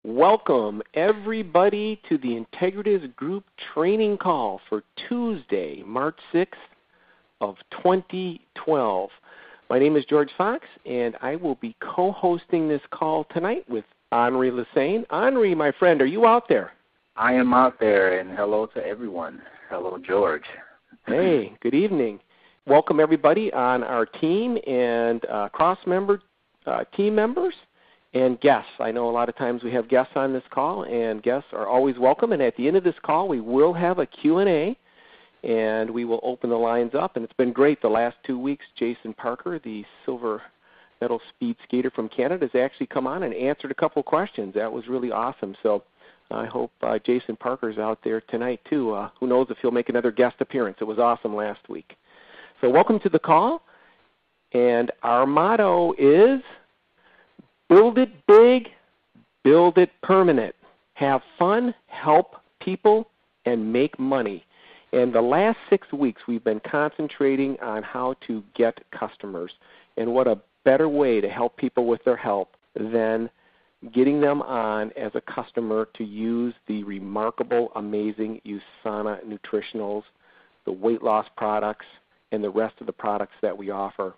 Welcome, everybody, to the Integritas Group training call for Tuesday, March 6th of 2012. My name is George Fox, and I will be co-hosting this call tonight with Henri Lassane. Henri, my friend, are you out there? I am out there, and hello to everyone. Hello, George. Hey, good evening. Welcome, everybody, on our team and cross-member team members. And guests. I know a lot of times we have guests on this call, and guests are always welcome. And at the end of this call, we will have a Q&A, and we will open the lines up. And it's been great the last 2 weeks. Jason Parker, the silver medal speed skater from Canada, has actually come on and answered a couple questions. That was really awesome. So I hope Jason Parker's out there tonight, too. Who knows if he'll make another guest appearance. It was awesome last week. So welcome to the call. And our motto is, build it big, build it permanent. Have fun, help people, and make money. And the last 6 weeks we've been concentrating on how to get customers. And what a better way to help people with their help than getting them on as a customer to use the remarkable, amazing USANA Nutritionals, the weight loss products, and the rest of the products that we offer.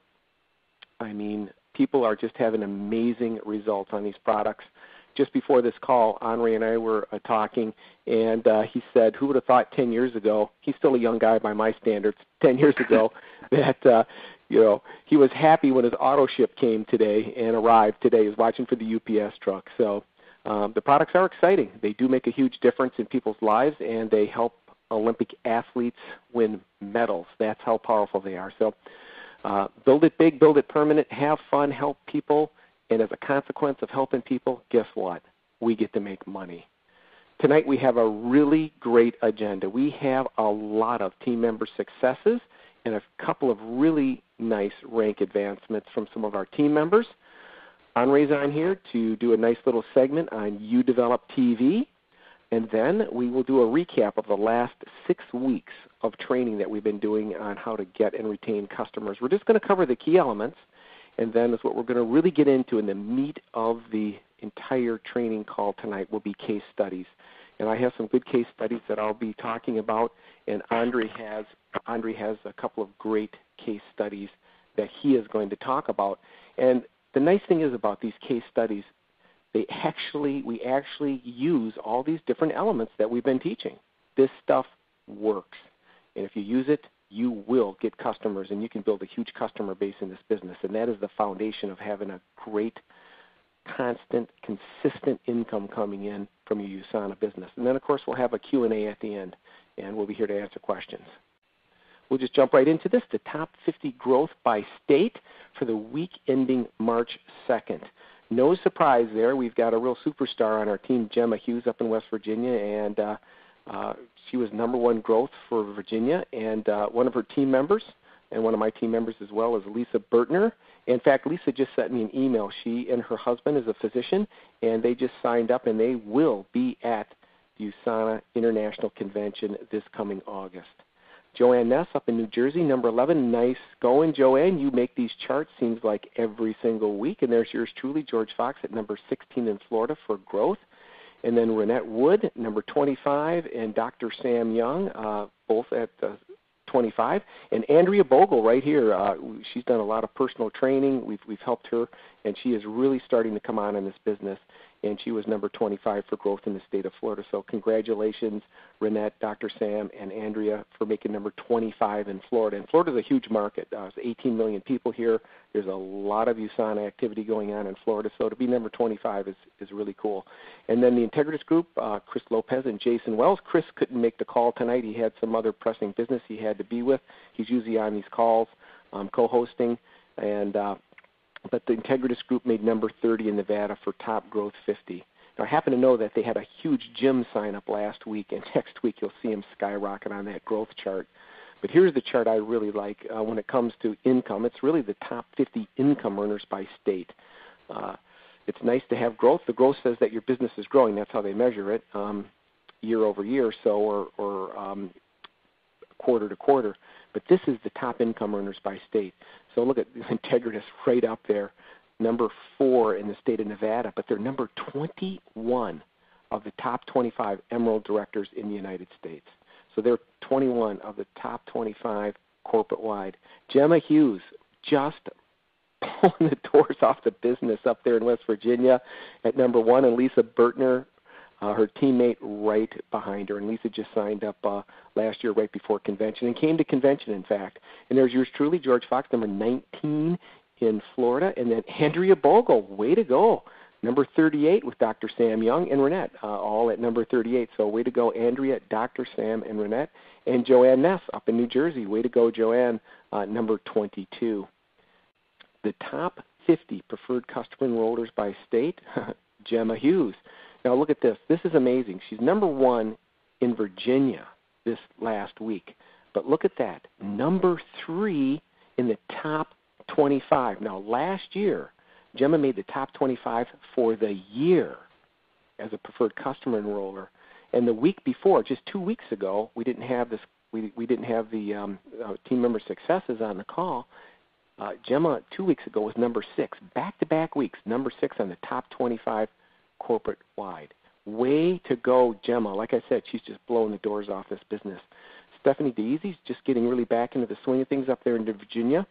I mean, people are just having amazing results on these products. Just before this call, Henri and I were talking, and he said, who would have thought 10 years ago, he's still a young guy by my standards, 10 years ago, that he was happy when his auto ship came today and arrived today. He was watching for the UPS truck. So the products are exciting. They do make a huge difference in people's lives, and they help Olympic athletes win medals. That's how powerful they are. So build it big, build it permanent, have fun, help people, and as a consequence of helping people, guess what? We get to make money. Tonight we have a really great agenda. We have a lot of team member successes and a couple of really nice rank advancements from some of our team members. Henri's on here to do a nice little segment on You Develop TV. And then we will do a recap of the last 6 weeks of training that we've been doing on how to get and retain customers. We're just going to cover the key elements, and then is what we're going to really get into in the meat of the entire training call tonight will be case studies. And I have some good case studies that I'll be talking about, and Henri has a couple of great case studies that he is going to talk about. And the nice thing is about these case studies, we actually use all these different elements that we've been teaching. This stuff works. And if you use it, you will get customers, and you can build a huge customer base in this business. And that is the foundation of having a great, constant, consistent income coming in from your USANA business. And then, of course, we'll have a Q&A at the end, and we'll be here to answer questions. We'll just jump right into this, the top 50 growth by state for the week ending March 2nd. No surprise there. We've got a real superstar on our team, Gemma Hughes up in West Virginia, and she was #1 growth for Virginia. And one of her team members, and one of my team members as well, is Lisa Bertner. In fact, Lisa just sent me an email. She and her husband is a physician, and they just signed up, and they will be at the USANA International Convention this coming August. Joanne Ness up in New Jersey, #11. Nice going, Joanne. You make these charts, seems like every single week. And there's yours truly, George Fox, at #16 in Florida for growth. And then Renette Wood, #25, and Dr. Sam Young, both at 25. And Andrea Bogle right here. She's done a lot of personal training. We've helped her, and she is really starting to come on in this business. And she was #25 for growth in the state of Florida. So congratulations, Renette, Dr. Sam, and Andrea for making #25 in Florida. And Florida's a huge market. There's 18 million people here. There's a lot of USANA activity going on in Florida. So to be #25 is really cool. And then the Integritas Group, Chris Lopez and Jason Wells. Chris couldn't make the call tonight. He had some other pressing business he had to be with. He's usually on these calls co-hosting. But the Integritas Group made #30 in Nevada for Top Growth 50. Now, I happen to know that they had a huge gym sign-up last week, and next week you'll see them skyrocket on that growth chart. But here's the chart I really like when it comes to income. It's really the top 50 income earners by state. It's nice to have growth. The growth says that your business is growing. That's how they measure it, year over year, or quarter to quarter. But this is the top income earners by state. So look at Integritas right up there. number 4 in the state of Nevada, but they're number 21 of the top 25 Emerald directors in the United States. So they're 21 of the top 25 corporate-wide. Gemma Hughes just pulling the doors off the business up there in West Virginia at number 1, and Lisa Bertner, her teammate, right behind her. And Lisa just signed up last year right before convention and came to convention, in fact. And there's yours truly, George Fox, number 19 in Florida. And then Andrea Bogle, way to go, number 38 with Dr. Sam Young and Renette, all at number 38. So way to go, Andrea, Dr. Sam, and Renette. And Joanne Ness up in New Jersey. Way to go, Joanne, number 22. The top 50 preferred customer enrollers by state, Gemma Hughes. Now look at this. This is amazing. She's number 1 in Virginia this last week. But look at that. Number 3 in the top 25. Now last year, Gemma made the top 25 for the year as a preferred customer enroller. And the week before, just 2 weeks ago, we didn't have this. We didn't have the team member successes on the call. Gemma 2 weeks ago was number 6, back-to-back weeks, number 6 on the top 25 corporate-wide. Way to go, Gemma. Like I said, she's just blowing the doors off this business. Stephanie Deasy's just getting really back into the swing of things up there in Virginia.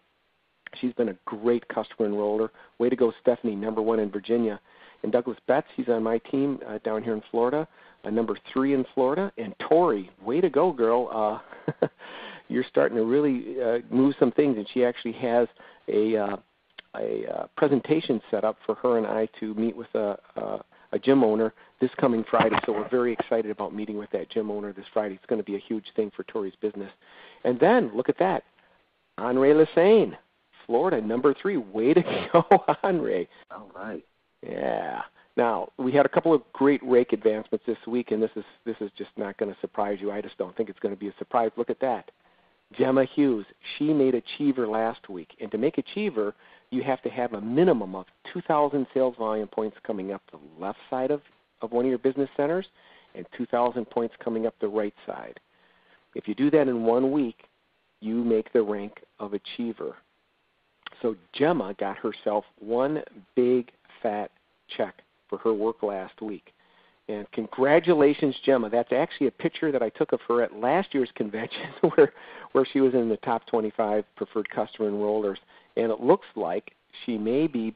She's been a great customer enroller. Way to go, Stephanie, number 1 in Virginia. And Douglas Betts, he's on my team down here in Florida, number 3 in Florida. And Tori, way to go, girl. You're starting to really move some things, and she actually has a presentation set up for her and I to meet with a gym owner this coming Friday. So we're very excited about meeting with that gym owner this Friday. It's going to be a huge thing for Tori's business. And then, look at that, Henri Lassane, Florida, number 3. Way to go, Henri. All right. Yeah. Now, we had a couple of great rake advancements this week, and this is just not going to surprise you. I just don't think it's going to be a surprise. Look at that. Gemma Hughes, she made Achiever last week. And to make Achiever, you have to have a minimum of 2,000 sales volume points coming up the left side of one of your business centers and 2,000 points coming up the right side. If you do that in 1 week, you make the rank of Achiever. So Gemma got herself one big fat check for her work last week. And congratulations, Gemma. That's actually a picture that I took of her at last year's convention where she was in the top 25 preferred customer enrollers. And it looks like she may be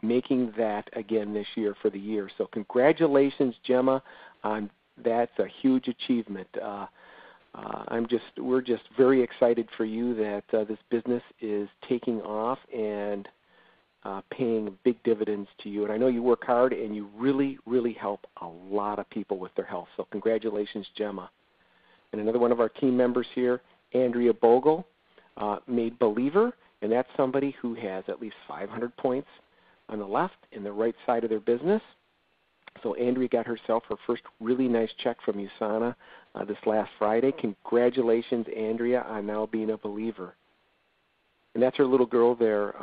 making that again this year for the year. So congratulations, Gemma. That's a huge achievement. We're just very excited for you that this business is taking off and paying big dividends to you. And I know you work hard, and you really, really help a lot of people with their health. So congratulations, Gemma. And another one of our team members here, Andrea Bogle, made Believer, and that's somebody who has at least 500 points on the left and the right side of their business. So Andrea got herself her first really nice check from USANA this last Friday. Congratulations, Andrea, on now being a Believer. And that's her little girl there.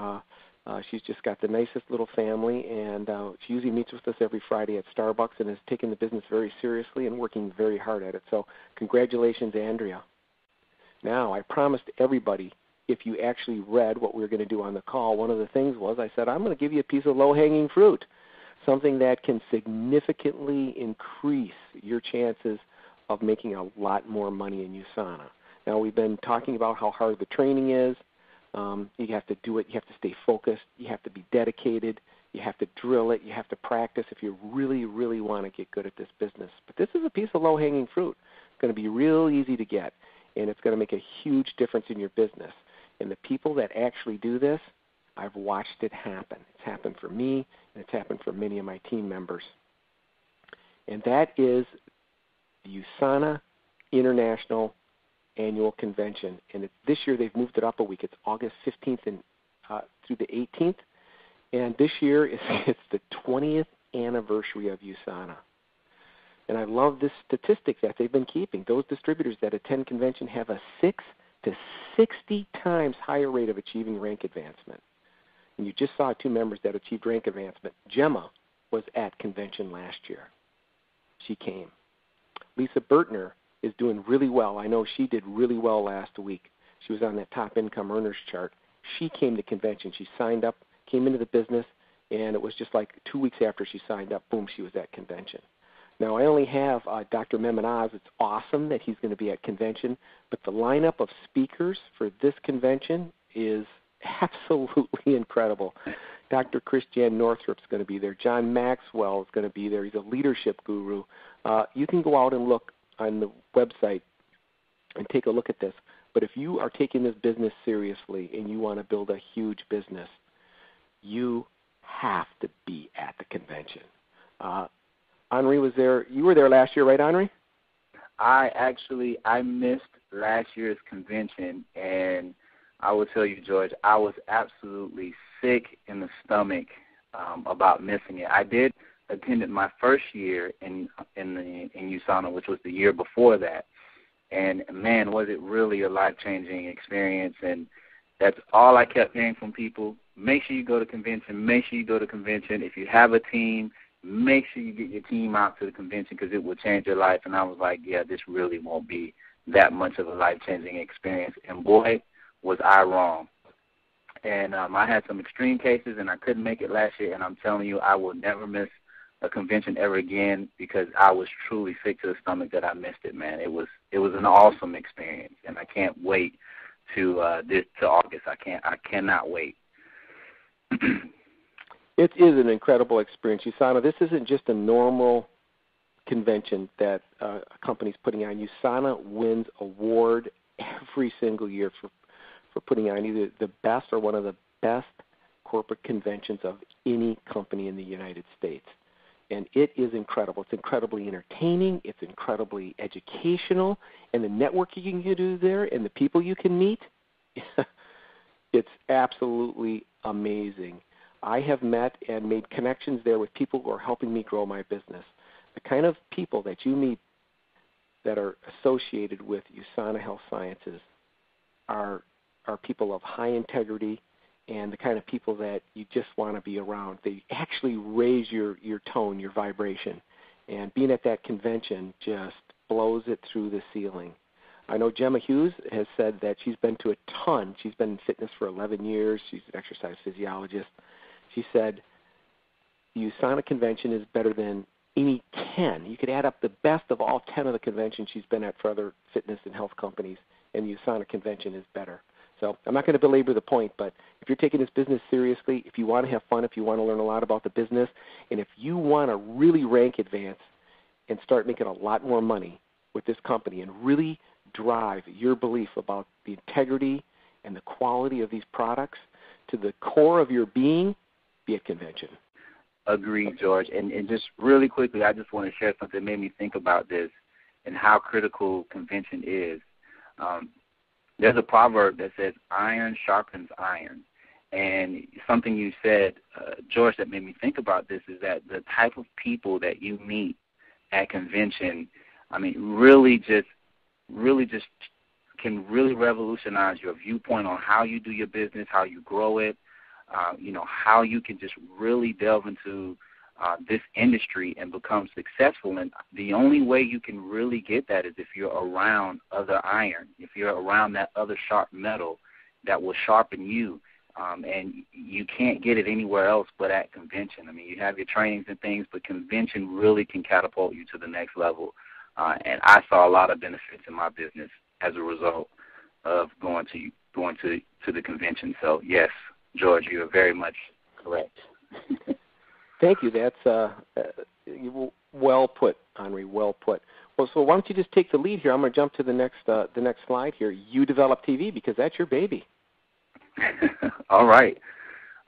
She's just got the nicest little family, and she usually meets with us every Friday at Starbucks and has taken the business very seriously and working very hard at it. So congratulations, Andrea. Now, I promised everybody, if you actually read what we were going to do on the call, one of the things was I said, I'm going to give you a piece of low-hanging fruit, something that can significantly increase your chances of making a lot more money in USANA. Now, we've been talking about how hard the training is. You have to do it. You have to stay focused. You have to be dedicated. You have to drill it. You have to practice if you really, really want to get good at this business. But this is a piece of low-hanging fruit. It's going to be real easy to get, and it's going to make a huge difference in your business. And the people that actually do this, I've watched it happen. It's happened for me, and it's happened for many of my team members. And that is the USANA International Annual Convention. And this year they've moved it up a week. It's August 15th and through the 18th. And this year it's the 20th anniversary of USANA. And I love this statistic that they've been keeping. Those distributors that attend convention have a 6 to 60 times higher rate of achieving rank advancement. And you just saw 2 members that achieved rank advancement. Gemma was at convention last year. She came. Lisa Bertner is doing really well. I know she did really well last week. She was on that top income earners chart. She came to convention. She signed up, came into the business. And it was just like 2 weeks after she signed up, boom, she was at convention. Now, I only have Dr. Memonaz. It's awesome that he's going to be at convention, but the lineup of speakers for this convention is absolutely incredible. Dr. Christiane Northrup's going to be there. John Maxwell is going to be there. He's a leadership guru. You can go out and look on the website and take a look at this. But if you are taking this business seriously and you want to build a huge business, you have to be at the convention. Henri was there. You were there last year, right, Henri? I missed last year's convention, and I will tell you, George, I was absolutely sick in the stomach about missing it. I did attend my first year in USANA, which was the year before that, and man, was it really a life-changing experience. And that's all I kept hearing from people. Make sure you go to convention. Make sure you go to convention. If you have a team, make sure you get your team out to the convention because it will change your life. And I was like, yeah, this really won't be that much of a life-changing experience. And boy, was I wrong. And I had some extreme cases, and I couldn't make it last year. And I'm telling you, I will never miss a convention ever again because I was truly sick to the stomach that I missed it, man. It was an awesome experience, and I can't wait to August. I cannot wait. It is an incredible experience. USANA, this isn't just a normal convention that a company's putting on. USANA wins award every single year for putting on either the best or one of the best corporate conventions of any company in the United States. And it is incredible. It's incredibly entertaining. It's incredibly educational. And the networking you can do there and the people you can meet, it's absolutely amazing. I have met and made connections there with people who are helping me grow my business. The kind of people that you meet that are associated with USANA Health Sciences are people of high integrity and the kind of people that you just want to be around. They actually raise your tone, your vibration. And being at that convention just blows it through the ceiling. I know Gemma Hughes has said that she's been to a ton. She's been in fitness for 11 years. She's an exercise physiologist. She said the USANA convention is better than any 10. You could add up the best of all 10 of the conventions she's been at for other fitness and health companies, and the USANA convention is better. So I'm not going to belabor the point, but if you're taking this business seriously, if you want to have fun, if you want to learn a lot about the business, and if you want to really rank advance and start making a lot more money with this company and really drive your belief about the integrity and the quality of these products to the core of your being, be at convention. Agreed, George. And just really quickly, I just want to share something that made me think about this and how critical convention is. There's a proverb that says, iron sharpens iron. And something you said, George, that made me think about this is that the type of people that you meet at convention, I mean, really just can really revolutionize your viewpoint on how you do your business, how you grow it, how you can just really delve into this industry and become successful. And the only way you can really get that is if you're around other iron, if you're around that other sharp metal that will sharpen you. And you can't get it anywhere else but at convention. I mean, you have your trainings and things, but convention really can catapult you to the next level. And I saw a lot of benefits in my business as a result of going to the convention. So, yes, George, you are very much correct. Thank you. That's well put, Henri. Well put. Well, so why don't you just take the lead here? I'm going to jump to the next slide here. You Develop TV, because that's your baby. All right.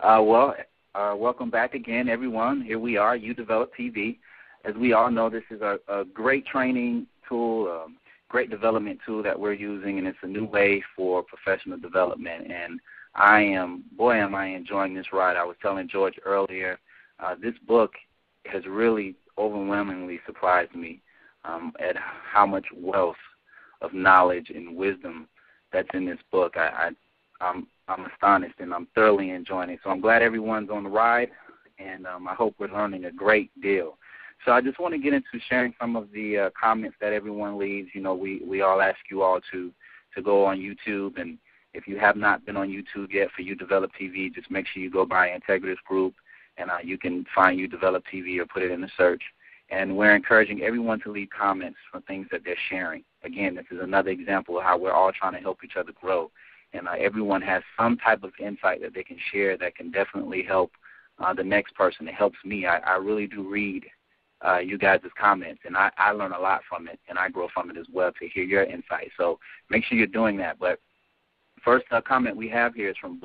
Welcome back again, everyone. Here we are, You Develop TV. As we all know, this is a great training tool, great development tool that we're using, and it's a new way for professional development. And am I enjoying this ride. I was telling George earlier, this book has really overwhelmingly surprised me at how much wealth of knowledge and wisdom that's in this book. I'm astonished, and I'm thoroughly enjoying it. So I'm glad everyone's on the ride, and I hope we're learning a great deal. So I just want to get into sharing some of the comments that everyone leaves. You know, we all ask you all to go on YouTube, and if you have not been on YouTube yet for You Develop TV, just make sure you go by Integrative Group and you can find You Develop TV or put it in the search. And we're encouraging everyone to leave comments for things that they're sharing. Again, this is another example of how we're all trying to help each other grow. And everyone has some type of insight that they can share that can definitely help the next person. It helps me. I really do read you guys' comments, and I learn a lot from it, and I grow from it as well to hear your insight. So make sure you're doing that. But first comment we have here is from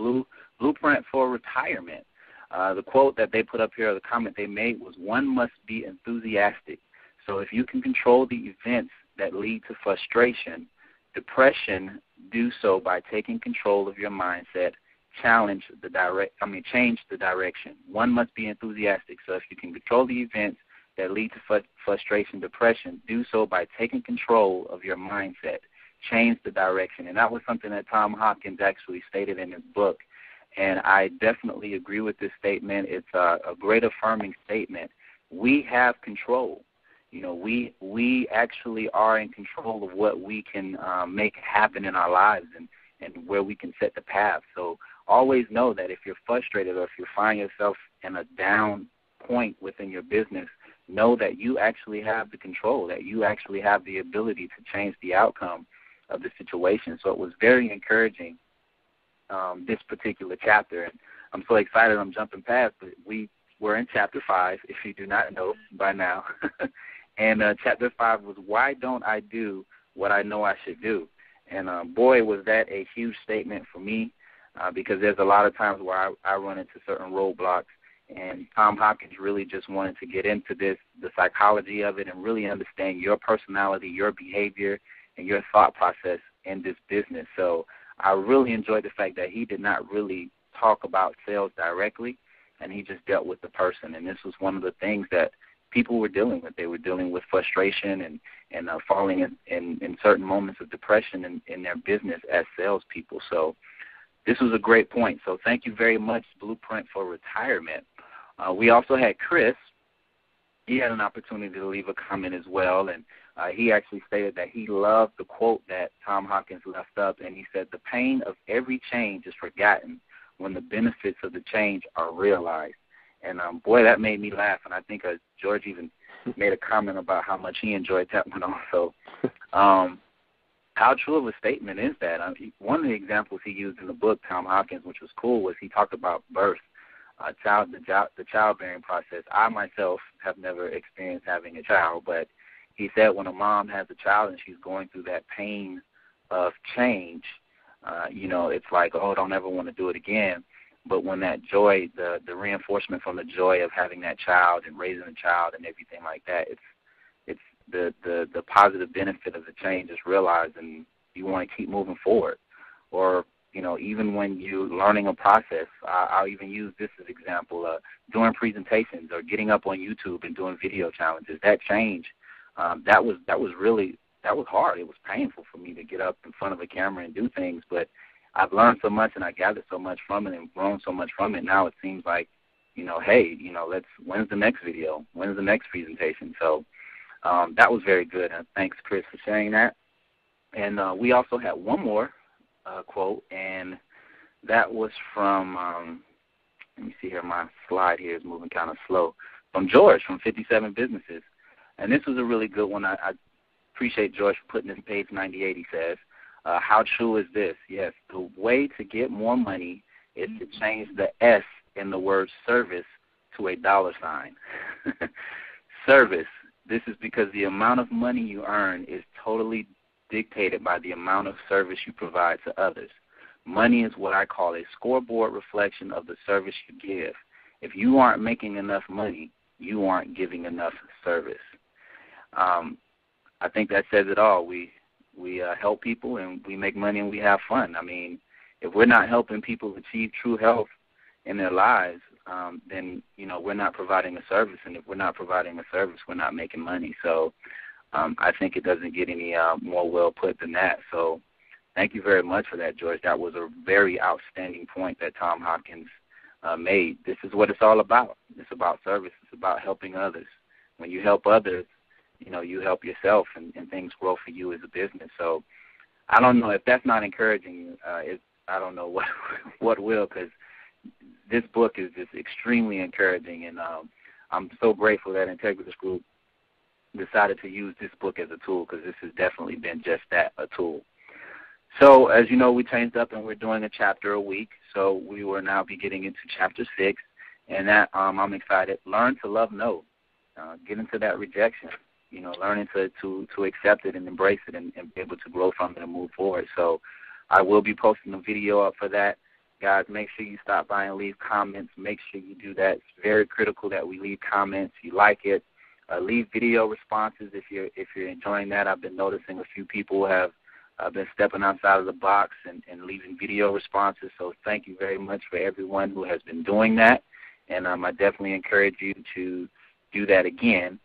Blueprint for Retirement. The quote that they put up here, or the comment they made, was, "One must be enthusiastic. So if you can control the events that lead to frustration, depression, do so by taking control of your mindset. Change the direction. One must be enthusiastic. So if you can control the events that lead to frustration, depression, do so by taking control of your mindset. Change the direction." And that was something that Tom Hopkins actually stated in his book. And I definitely agree with this statement. It's a great affirming statement. We have control. You know, we actually are in control of what we can make happen in our lives and where we can set the path. So always know that if you're frustrated or if you find yourself in a down point within your business, know that you actually have the control, that you actually have the ability to change the outcome of the situation. So it was very encouraging, this particular chapter. And I'm so excited I'm jumping past, but we're in Chapter 5, if you do not know by now. And Chapter 5 was, "Why don't I do what I know I should do?" And boy, was that a huge statement for me, because there's a lot of times where I run into certain roadblocks. And Tom Hopkins really just wanted to get into this, the psychology of it, and really understand your personality, your behavior, and your thought process in this business. So I really enjoyed the fact that he did not really talk about sales directly, and he just dealt with the person. And this was one of the things that people were dealing with. They were dealing with frustration and falling in certain moments of depression in their business as salespeople. So this was a great point. So thank you very much, Blueprint for Retirement. We also had Chris. He had an opportunity to leave a comment as well, and he actually stated that he loved the quote that Tom Hopkins left up, and he said, "The pain of every change is forgotten when the benefits of the change are realized." And, boy, that made me laugh, and I think George even made a comment about how much he enjoyed that one also. How true of a statement is that? One of the examples he used in the book, Tom Hopkins, which was cool, was he talked about birth. The childbearing process. I myself have never experienced having a child, but he said when a mom has a child and she's going through that pain of change, it's like, oh, don't ever want to do it again. But when that joy, the reinforcement from the joy of having that child and raising a child and everything like that, it's the positive benefit of the change is realized, and you want to keep moving forward. Or even when you're learning a process, I'll even use this as an example, doing presentations or getting up on YouTube and doing video challenges. That change, that was hard. It was painful for me to get up in front of a camera and do things, but I've learned so much and I gathered so much from it and grown so much from it. Now it seems like, when's the next video? When's the next presentation? So that was very good, and thanks, Chris, for sharing that. And we also had one more quote, and that was from, let me see here, my slide here is moving kind of slow, from George from 57 Businesses. And this was a really good one. I appreciate George for putting this page 98, he says. How true is this? Yes, the way to get more money is to change the S in the word service to a $sign. Service. This is because the amount of money you earn is totally dictated by the amount of service you provide to others. Money is what I call a scoreboard reflection of the service you give. If you aren't making enough money, you aren't giving enough service. I think that says it all. We help people and we make money and we have fun. I mean, if we're not helping people achieve true health in their lives, then we're not providing a service, and if we're not providing a service, we're not making money. So I think it doesn't get any more well put than that. So thank you very much for that, George. That was a very outstanding point that Tom Hopkins made. This is what it's all about. It's about service. It's about helping others. When you help others, you help yourself, and things grow for you as a business. So I don't know if that's not encouraging you. I don't know what will, because this book is just extremely encouraging, and I'm so grateful that Integritas Group decided to use this book as a tool, because this has definitely been just that, a tool. So as you know, we changed up and we're doing a chapter a week, so we will now be getting into chapter 6, and that I'm excited. Learn to love no. Get into that rejection, learning to accept it and embrace it and be able to grow from it and move forward. So I will be posting a video up for that. Guys, make sure you stop by and leave comments. Make sure you do that. It's very critical that we leave comments. You like it. Leave video responses if you're enjoying that. I've been noticing a few people have been stepping outside of the box and leaving video responses. So thank you very much for everyone who has been doing that. And I definitely encourage you to do that again.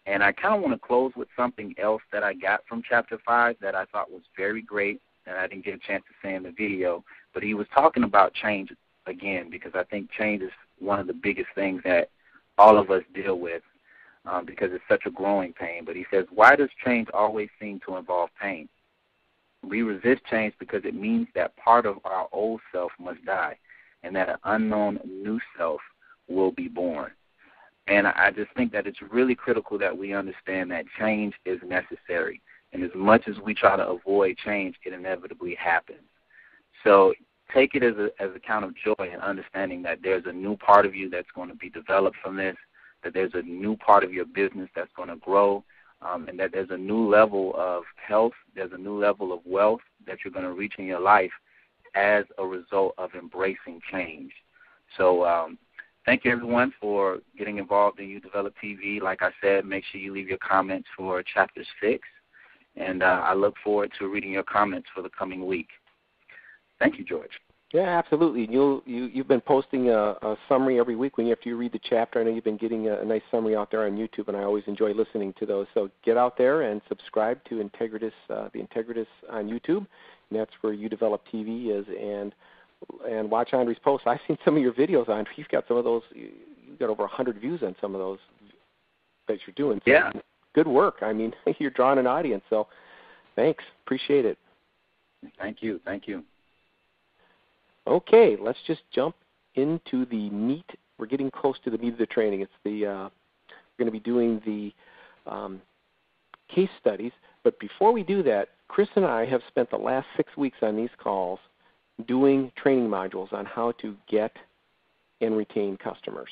And I kind of want to close with something else that I got from Chapter 5 that I thought was very great and I didn't get a chance to say in the video. But he was talking about change again, because I think change is one of the biggest things that all of us deal with because it's such a growing pain. But he says, why does change always seem to involve pain? We resist change because it means that part of our old self must die and that an unknown new self will be born. And I just think that it's really critical that we understand that change is necessary. And as much as we try to avoid change, it inevitably happens. So take it as a count of joy and understanding that there's a new part of you that's going to be developed from this, that there's a new part of your business that's going to grow, and that there's a new level of health, there's a new level of wealth that you're going to reach in your life as a result of embracing change. So thank you, everyone, for getting involved in You Develop TV. Like I said, make sure you leave your comments for Chapter 6, and I look forward to reading your comments for the coming week. Thank you, George. Yeah, absolutely. You've been posting a summary every week after you read the chapter. I know you've been getting a nice summary out there on YouTube, and I always enjoy listening to those. So get out there and subscribe to Integritas, the Integritas on YouTube, and that's where You Develop TV is. And watch Andre's posts. I've seen some of your videos, Andre. You've got some of those. You've got over 100 views on some of those that you're doing. So yeah. Good work. I mean, you're drawing an audience. So thanks. Appreciate it. Thank you. Thank you. Okay, let's just jump into the meat. We're getting close to the meat of the training. It's we're going to be doing the case studies. But before we do that, Chris and I have spent the last 6 weeks on these calls doing training modules on how to get and retain customers.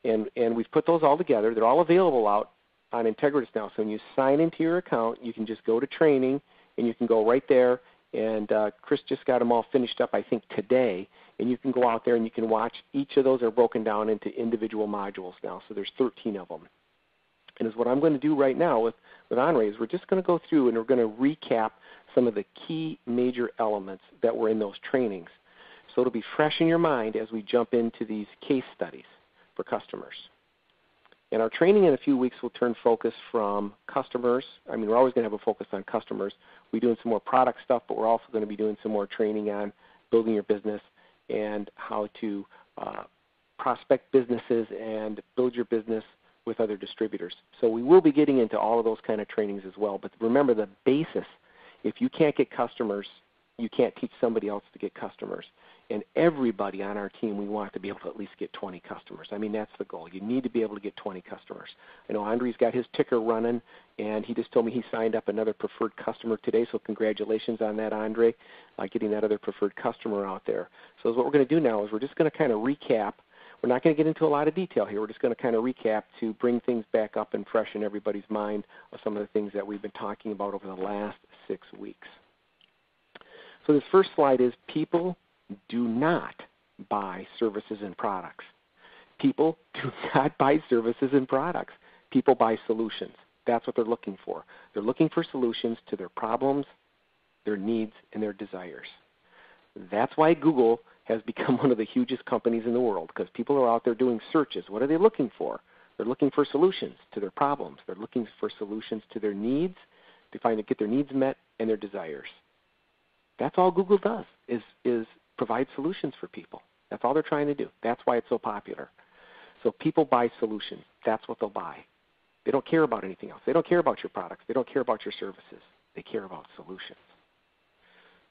And we've put those all together. They're all available out on Integritas now. So when you sign into your account, you can just go to training, and you can go right there. And Chris just got them all finished up, I think, today. And you can go out there and you can watch. Each of those are broken down into individual modules now. So there's 13 of them. And is what I'm going to do right now with Andre is we're just going to go through and we're going to recap some of the key major elements that were in those trainings. So it'll be fresh in your mind as we jump into these case studies for customers. And our training in a few weeks will turn focus from customers. I mean, we're always going to have a focus on customers. We're doing some more product stuff, but we're also going to be doing some more training on building your business and how to prospect businesses and build your business with other distributors. So we will be getting into all of those kind of trainings as well. But remember the basis. If you can't get customers, you can't teach somebody else to get customers. And everybody on our team, we want to be able to at least get 20 customers. I mean, that's the goal. You need to be able to get 20 customers. I know Andre's got his ticker running, and he just told me he signed up another preferred customer today, so congratulations on that, Andre, getting that other preferred customer out there. So what we're going to do now is we're just going to kind of recap. We're not going to get into a lot of detail here. We're just going to kind of recap to bring things back up and fresh in everybody's mind of some of the things that we've been talking about over the last 6 weeks. So this first slide is people do not buy services and products. People do not buy services and products. People buy solutions. That's what they're looking for. They're looking for solutions to their problems, their needs, and their desires. That's why Google has become one of the hugest companies in the world, because people are out there doing searches. What are they looking for? They're looking for solutions to their problems. They're looking for solutions to their needs, to get their needs met and their desires. That's all Google does, is provide solutions for people. That's all they're trying to do. That's why it's so popular. So people buy solutions. That's what they'll buy. They don't care about anything else. They don't care about your products. They don't care about your services. They care about solutions.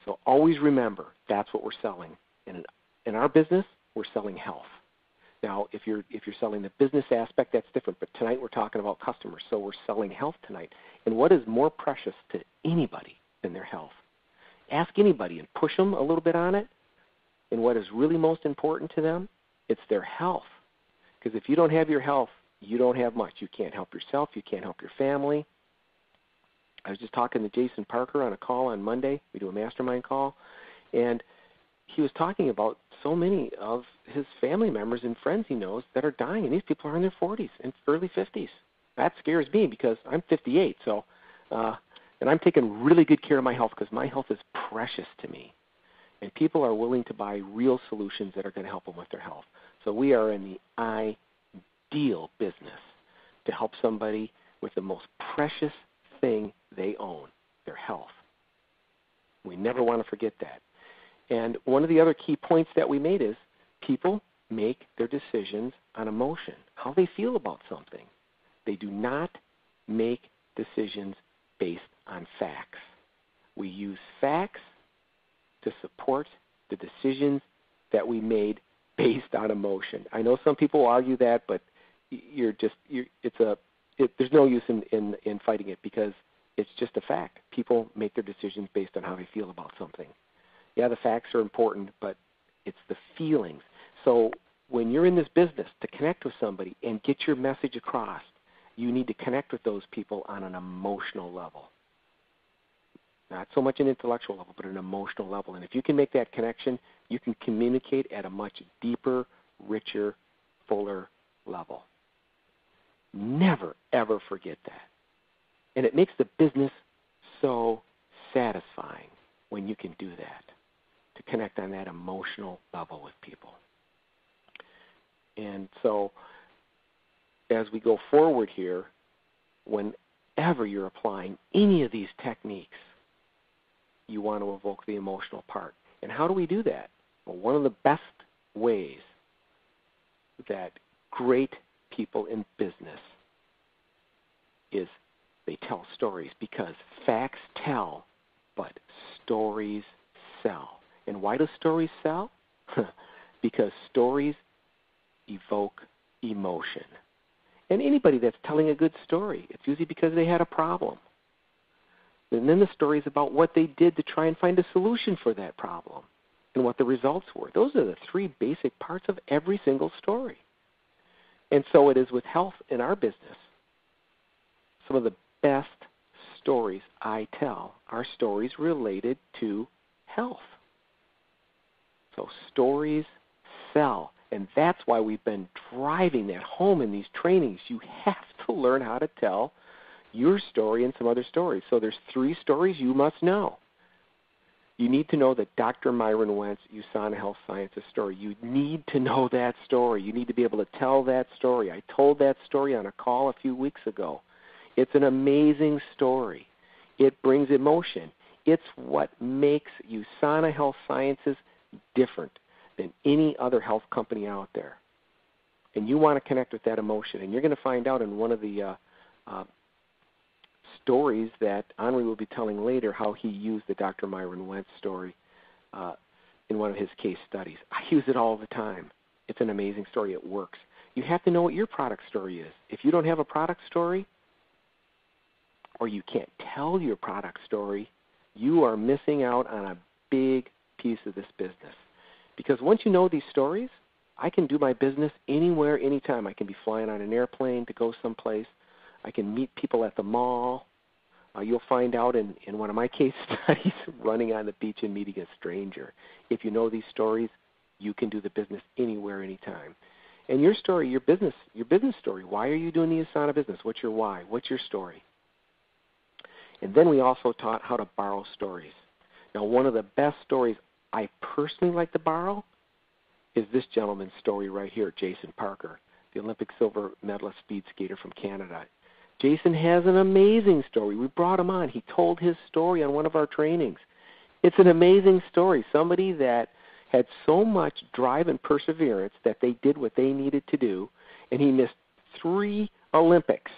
So always remember, that's what we're selling. And in our business, we're selling health. Now, if you're selling the business aspect, that's different. But tonight we're talking about customers, so we're selling health tonight. And what is more precious to anybody than their health? Ask anybody and push them a little bit on it. And what is really most important to them? It's their health. Because if you don't have your health, you don't have much. You can't help yourself. You can't help your family. I was just talking to Jason Parker on a call on Monday. We do a mastermind call. And he was talking about so many of his family members and friends he knows that are dying, and these people are in their 40s and early 50s. That scares me because I'm 58, and I'm taking really good care of my health because my health is precious to me. And people are willing to buy real solutions that are going to help them with their health. So we are in the ideal business to help somebody with the most precious thing they own, their health. We never want to forget that. And one of the other key points that we made is people make their decisions on emotion, how they feel about something. They do not make decisions based on facts. We use facts to support the decisions that we made based on emotion. I know some people argue that, but there's no use in fighting it because it's just a fact. People make their decisions based on how they feel about something. Yeah, the facts are important, but it's the feelings. So when you're in this business to connect with somebody and get your message across, you need to connect with those people on an emotional level. Not so much an intellectual level, but an emotional level. And if you can make that connection, you can communicate at a much deeper, richer, fuller level. Never, ever forget that. And it makes the business so satisfying when you can do that, to connect on that emotional level with people. And so as we go forward here, whenever you're applying any of these techniques, you want to evoke the emotional part. And how do we do that? Well, one of the best ways that great people in business is they tell stories, because facts tell, but stories sell. And why do stories sell? Because stories evoke emotion. And anybody that's telling a good story, it's usually because they had a problem. And then the story is about what they did to try and find a solution for that problem and what the results were. Those are the three basic parts of every single story. And so it is with health in our business. Some of the best stories I tell are stories related to health. So stories sell. And that's why we've been driving that home in these trainings. You have to learn how to tell your story and some other stories. So there's 3 stories you must know. You need to know that Dr. Myron Wentz, USANA Health Sciences story. You need to know that story. You need to be able to tell that story. I told that story on a call a few weeks ago. It's an amazing story. It brings emotion. It's what makes USANA Health Sciences different than any other health company out there. And you want to connect with that emotion. And you're going to find out in one of the stories that Henri will be telling later how he used the Dr. Myron Wentz story in one of his case studies. I use it all the time. It's an amazing story. It works. You have to know what your product story is. If you don't have a product story, or you can't tell your product story, you are missing out on a big piece of this business. Because once you know these stories, I can do my business anywhere, anytime. I can be flying on an airplane to go someplace. I can meet people at the mall. You'll find out in one of my case studies, running on the beach and meeting a stranger. If you know these stories, you can do the business anywhere, anytime. And your story, your business story, why are you doing the USANA business? What's your why? What's your story? And then we also taught how to borrow stories. Now, one of the best stories I personally like to borrow is this gentleman's story right here, Jason Parker, the Olympic silver medalist speed skater from Canada. Jason has an amazing story. We brought him on. He told his story on one of our trainings. It's an amazing story. Somebody that had so much drive and perseverance that they did what they needed to do, and he missed 3 Olympics.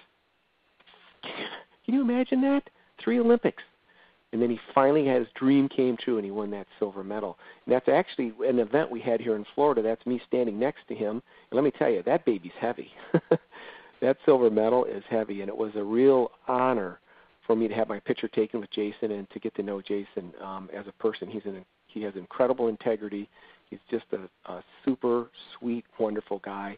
Can you imagine that? 3 Olympics. And then he finally had his dream came true, and he won that silver medal. And that's actually an event we had here in Florida. That's me standing next to him. And let me tell you, that baby's heavy. That silver medal is heavy, and it was a real honor for me to have my picture taken with Jason and to get to know Jason as a person. He has incredible integrity. He's just a super sweet, wonderful guy,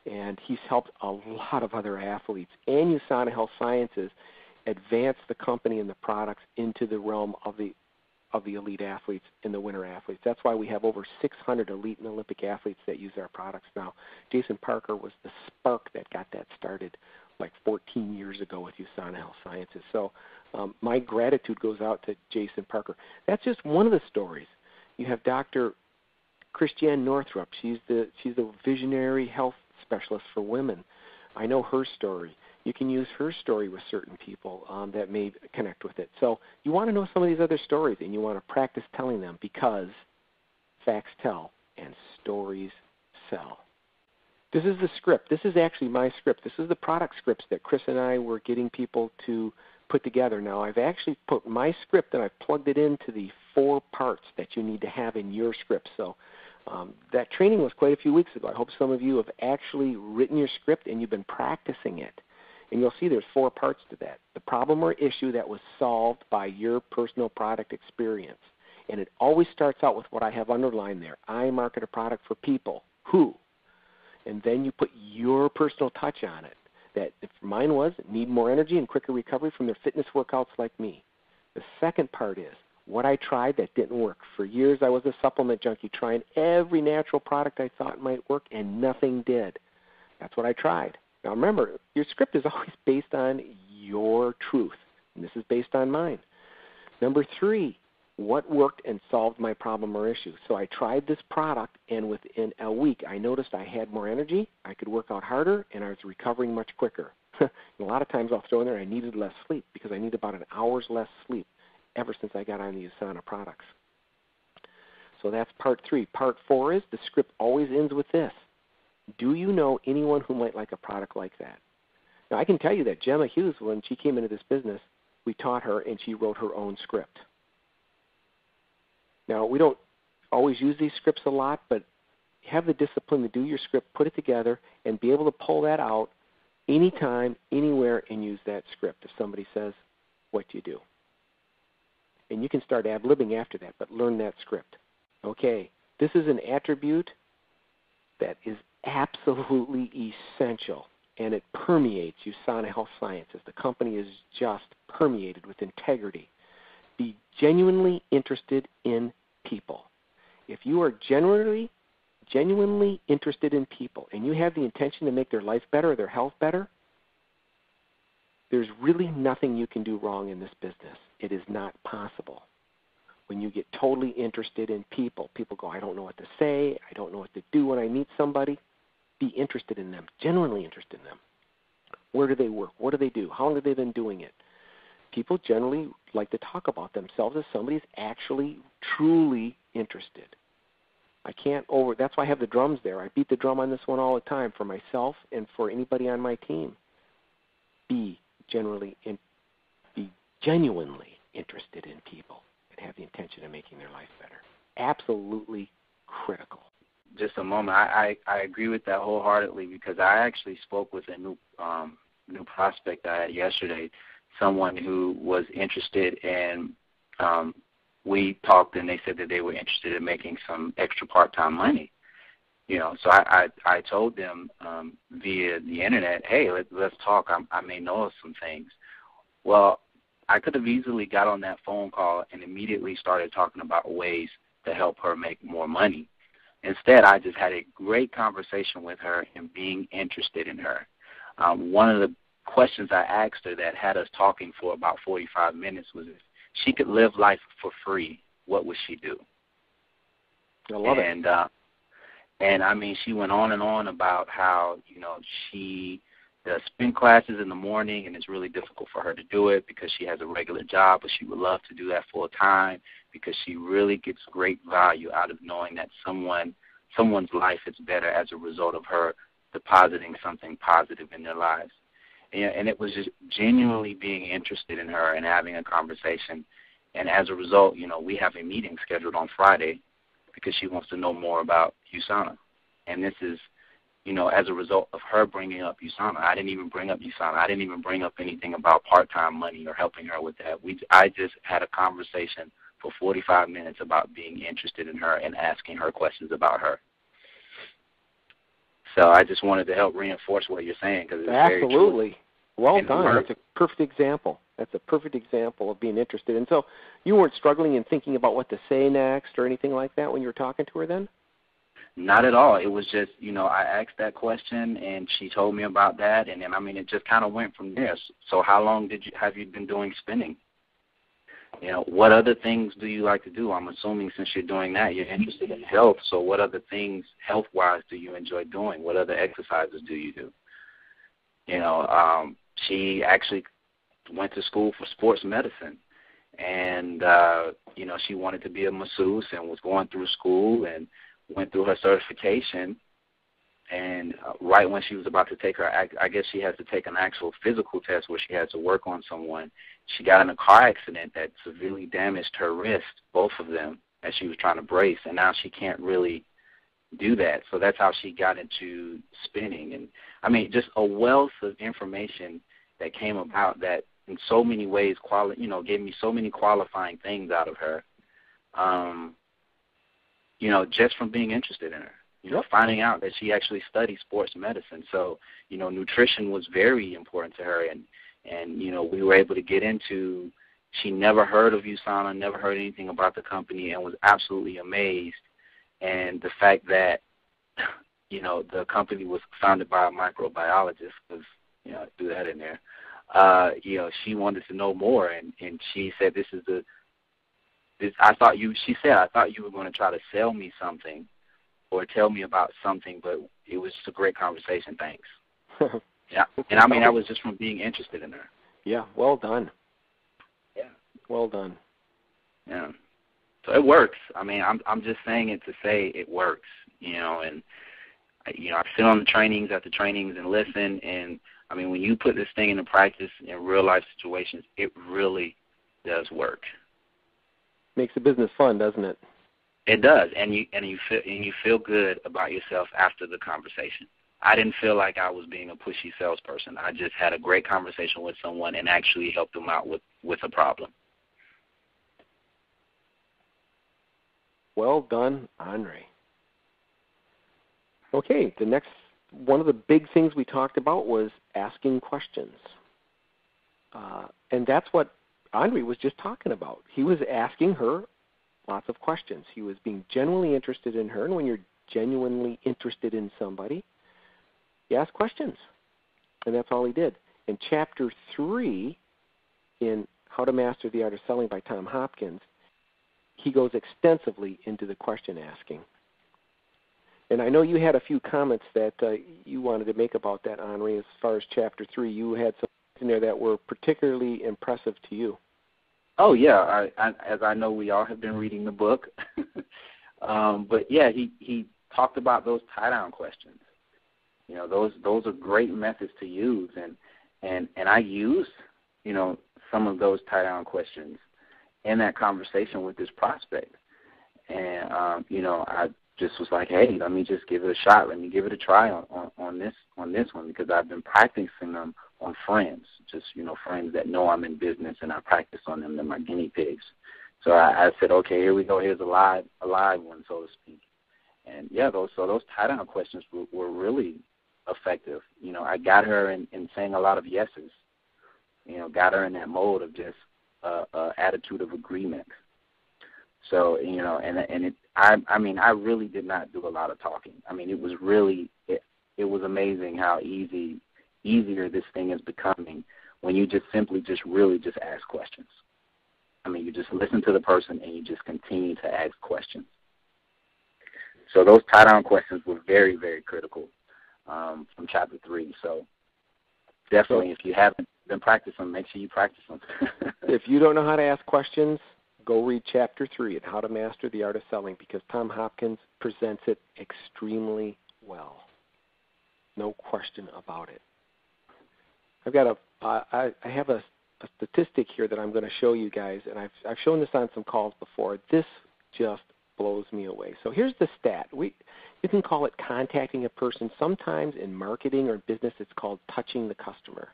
and he's helped a lot of other athletes and USANA Health Sciences advance the company and the products into the realm of the elite athletes and the winter athletes. That's why we have over 600 elite and Olympic athletes that use our products now. Jason Parker was the spark that got that started like 14 years ago with USANA Health Sciences. So my gratitude goes out to Jason Parker. That's just one of the stories. You have Dr. Christiane Northrup. She's the visionary health specialist for women. I know her story. You can use her story with certain people that may connect with it. So you want to know some of these other stories, and you want to practice telling them, because facts tell and stories sell. This is the script. This is actually my script. This is the product scripts that Chris and I were getting people to put together. Now, I've actually put my script and I've plugged it into the 4 parts that you need to have in your script. So that training was quite a few weeks ago. I hope some of you have actually written your script and you've been practicing it. And you'll see there's 4 parts to that. The problem or issue that was solved by your personal product experience. And it always starts out with what I have underlined there. I market a product for people. Who? And then you put your personal touch on it. That if mine was need more energy and quicker recovery from their fitness workouts like me. The second part is what I tried that didn't work. For years I was a supplement junkie trying every natural product I thought might work, and nothing did. That's what I tried. Now remember, your script is always based on your truth, and this is based on mine. Number 3, what worked and solved my problem or issue. So I tried this product, and within a week I noticed I had more energy, I could work out harder, and I was recovering much quicker. And a lot of times I'll throw in there I needed less sleep, because I need about an hour's less sleep ever since I got on the USANA products. So that's part 3. Part 4 is the script always ends with this. Do you know anyone who might like a product like that? Now, I can tell you that Gemma Hughes, when she came into this business, we taught her and she wrote her own script. Now, we don't always use these scripts a lot, but have the discipline to do your script, put it together, and be able to pull that out anytime, anywhere, and use that script if somebody says, what do you do? And you can start ad-libbing after that, but learn that script. Okay, this is an attribute that is absolutely essential, and it permeates USANA Health Sciences. The company is just permeated with integrity. Be genuinely interested in people. If you are genuinely interested in people and you have the intention to make their life better or their health better, there's really nothing you can do wrong in this business. It is not possible. When you get totally interested in people, people go, I don't know what to say, I don't know what to do when I meet somebody. Be interested in them, genuinely interested in them. Where do they work? What do they do? How long have they been doing it? People generally like to talk about themselves as somebody's actually truly interested. That's why I have the drums there. I beat the drum on this one all the time for myself and for anybody on my team. Be genuinely interested in people and have the intention of making their life better. Absolutely critical. Just a moment. I agree with that wholeheartedly, because I actually spoke with a new prospect I had yesterday, someone who was interested in, we talked and they said that they were interested in making some extra part-time money. So I told them via the internet, hey, let's talk. I may know of some things. Well, I could have easily got on that phone call and immediately started talking about ways to help her make more money. Instead, I just had a great conversation with her and being interested in her. One of the questions I asked her that had us talking for about 45 minutes was, if she could live life for free, what would she do? I love it. And I mean, she went on and on about how, she does spin classes in the morning, and it's really difficult for her to do it because she has a regular job, but she would love to do that full time because she really gets great value out of knowing that someone's life is better as a result of her depositing something positive in their lives. And it was just genuinely being interested in her and having a conversation. And as a result, we have a meeting scheduled on Friday because she wants to know more about USANA. And this is, as a result of her bringing up USANA. I didn't even bring up USANA. I didn't even bring up anything about part-time money or helping her with that. I just had a conversation for 45 minutes about being interested in her and asking her questions about her. So I just wanted to help reinforce what you're saying because it's Absolutely. Very true. Well done. That's a perfect example. That's a perfect example of being interested. And so you weren't struggling in thinking about what to say next or anything like that when you were talking to her then? Not at all. It was just, I asked that question, and she told me about that, and then, it just kind of went from there. So how long have you been doing spinning? What other things do you like to do? I'm assuming since you're doing that, you're interested in health, so what other things health-wise do you enjoy doing? What other exercises do you do? She actually went to school for sports medicine, and, she wanted to be a masseuse and was going through school and went through her certification, and right when she was about to take her, I guess she had to take an actual physical test where she had to work on someone. She got in a car accident that severely damaged her wrist, both of them, as she was trying to brace, and now she can't really do that. So that's how she got into spinning. And, just a wealth of information that came about that in so many ways, gave me so many qualifying things out of her. Just from being interested in her, finding out that she actually studied sports medicine. So, nutrition was very important to her. And we were able to get into, she never heard of USANA, never heard anything about the company, and was absolutely amazed. And the fact that, the company was founded by a microbiologist, because, I threw that in there, she wanted to know more. And she said, I thought you were going to try to sell me something or tell me about something, but it was just a great conversation. Thanks. Yeah. And that was just from being interested in her. Yeah. Well done. Yeah. Well done. Yeah. So it works. I'm just saying it to say it works, and, I sit on the trainings after trainings and listen. And when you put this thing into practice in real life situations, it really does work. Makes the business fun, doesn't it? It does, and you feel good about yourself after the conversation. I didn't feel like I was being a pushy salesperson. I just had a great conversation with someone and actually helped them out with a problem. Well done, Andre. Okay, the next one of the big things we talked about was asking questions, and that's what Andre was just talking about. He was asking her lots of questions. He was being genuinely interested in her, and when you're genuinely interested in somebody, you ask questions, and that's all he did. In Chapter 3 in How to Master the Art of Selling by Tom Hopkins, he goes extensively into the question asking. And I know you had a few comments that you wanted to make about that, Andre, as far as Chapter 3. You had some in there that were particularly impressive to you. Oh, yeah. As I know, we all have been reading the book. But, yeah, he talked about those tie-down questions. Those are great methods to use. And I used, some of those tie-down questions in that conversation with this prospect. And, I just was like, hey, let me just give it a shot. Let me give it a try on this one because I've been practicing them on friends, just, friends that know I'm in business, and I practice on them. They're my guinea pigs. So I said, okay, here we go. Here's a live one, so to speak. And, yeah, those tie-down questions were really effective. I got her in saying a lot of yeses, got her in that mode of just attitude of agreement. So, I really did not do a lot of talking. It was really, it was amazing how easier this thing is becoming when you just simply really ask questions. You just listen to the person and you just continue to ask questions. So those tie-down questions were very, very critical from Chapter 3. So definitely, if you haven't been practicing them, make sure you practice them. If you don't know how to ask questions, go read Chapter 3 at How to Master the Art of Selling, because Tom Hopkins presents it extremely well. No question about it. I have a a statistic here that I'm going to show you guys, and I've shown this on some calls before. This just blows me away. So here's the stat. You can call it contacting a person. Sometimes in marketing or business it's called touching the customer.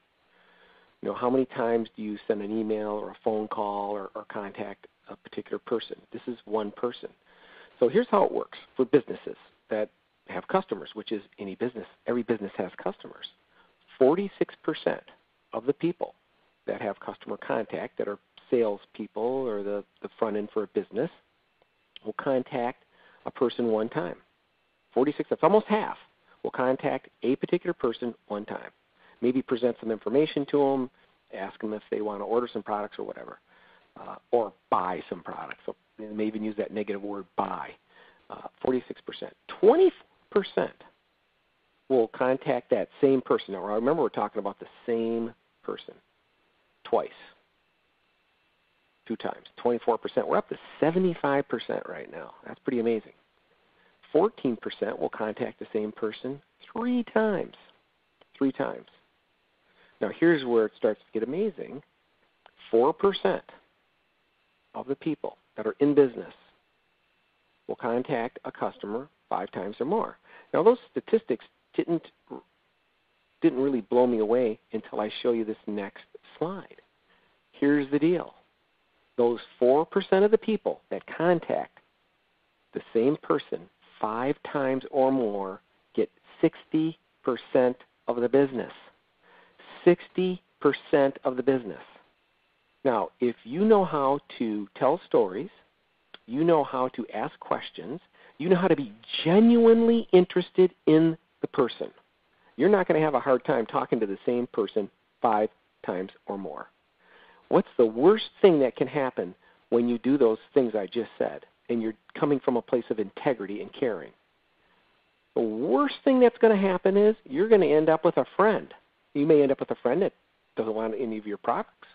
You know, how many times do you send an email or a phone call or contact a particular person? This is one person. So here's how it works for businesses that have customers, which is any business. Every business has customers. 46% of the people that have customer contact, that are salespeople or the front end for a business, will contact a person one time. 46, that's almost half, will contact a particular person one time. Maybe present some information to them, ask them if they want to order some products or whatever, or buy some products. So they may even use that negative word buy. 46%. 24% will contact that same person. Now remember, we're talking about the same person twice, 2 times, 24%. We're up to 75% right now. That's pretty amazing. 14% will contact the same person 3 times. 3 times. Now here's where it starts to get amazing. 4% of the people that are in business will contact a customer 5 times or more. Now those statistics didn't really blow me away until I show you this next slide. Here's the deal. Those 4% of the people that contact the same person 5 times or more get 60% of the business. 60% of the business. Now, if you know how to tell stories, you know how to ask questions, you know how to be genuinely interested in the person, you're not going to have a hard time talking to the same person 5 times or more. What's the worst thing that can happen when you do those things I just said, and you're coming from a place of integrity and caring? The worst thing that's going to happen is you're going to end up with a friend. You may end up with a friend that doesn't want any of your products,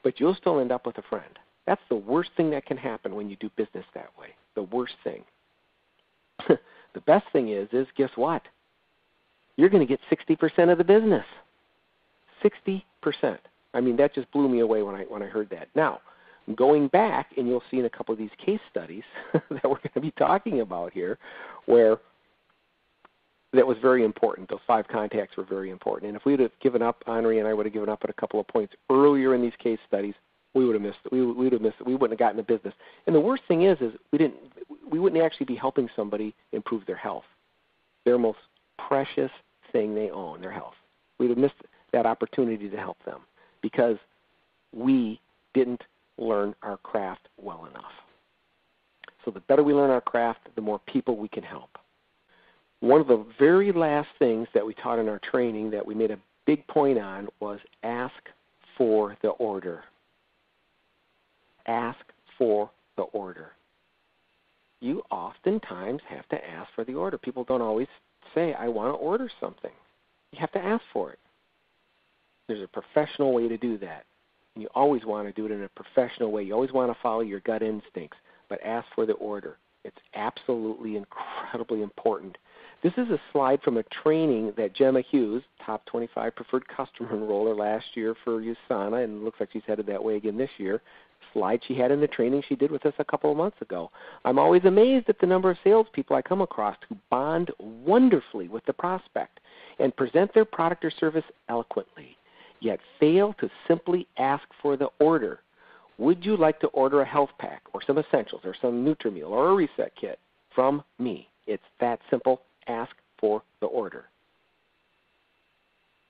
but you'll still end up with a friend. That's the worst thing that can happen when you do business that way. The worst thing. The best thing is guess what? You're going to get 60% of the business. 60%. I mean, that just blew me away when I heard that. Now, going back, and you'll see in a couple of these case studies that we're going to be talking about here, where that was very important. Those 5 contacts were very important. And if we would have given up, Henri and I would have given up at a couple of points earlier in these case studies, we would have missed it. We would have missed it. We wouldn't have gotten the business. And the worst thing is we wouldn't actually be helping somebody improve their health. Their most precious thing they own, their health. We would have missed that opportunity to help them because we didn't learn our craft well enough. So the better we learn our craft, the more people we can help. One of the very last things that we taught in our training that we made a big point on was ask for the order. Ask for the order. You oftentimes have to ask for the order. People don't always say, I want to order something. You have to ask for it. There's a professional way to do that. And you always want to do it in a professional way. You always want to follow your gut instincts, but ask for the order. It's absolutely incredibly important. This is a slide from a training that Gemma Hughes, top 25 preferred customer enroller last year for USANA, and it looks like she's headed that way again this year, slide she had in the training she did with us a couple of months ago. I'm always amazed at the number of salespeople I come across who bond wonderfully with the prospect and present their product or service eloquently, yet fail to simply ask for the order. Would you like to order a health pack or some essentials or some NutriMeal or a reset kit from me? It's that simple. Ask for the order.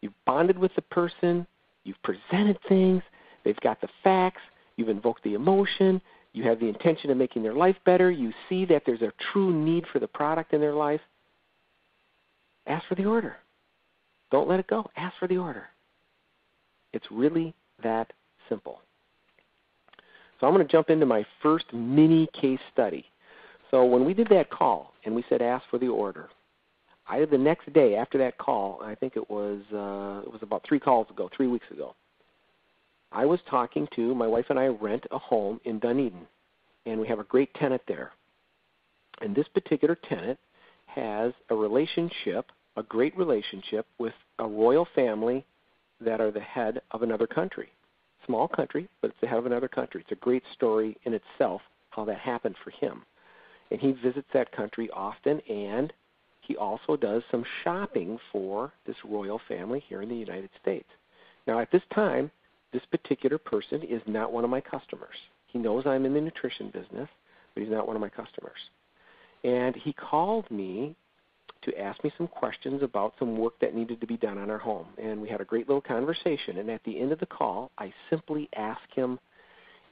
You've bonded with the person. You've presented things. They've got the facts. You've invoked the emotion. You have the intention of making their life better. You see that there's a true need for the product in their life. Ask for the order. Don't let it go. Ask for the order. It's really that simple. So I'm going to jump into my first mini case study. So when we did that call and we said ask for the order, the next day after that call, I think it was about 3 weeks ago, I was talking to, my wife and I rent a home in Dunedin, and we have a great tenant there. And this particular tenant has a great relationship with a royal family that are the head of another country. small country, but it's the head of another country. It's a great story in itself how that happened for him. And he visits that country often, and he also does some shopping for this royal family here in the United States. Now, at this time, this particular person is not one of my customers. He knows I'm in the nutrition business, but he's not one of my customers. And he called me to ask me some questions about some work that needed to be done on our home. And we had a great little conversation. And at the end of the call, I simply asked him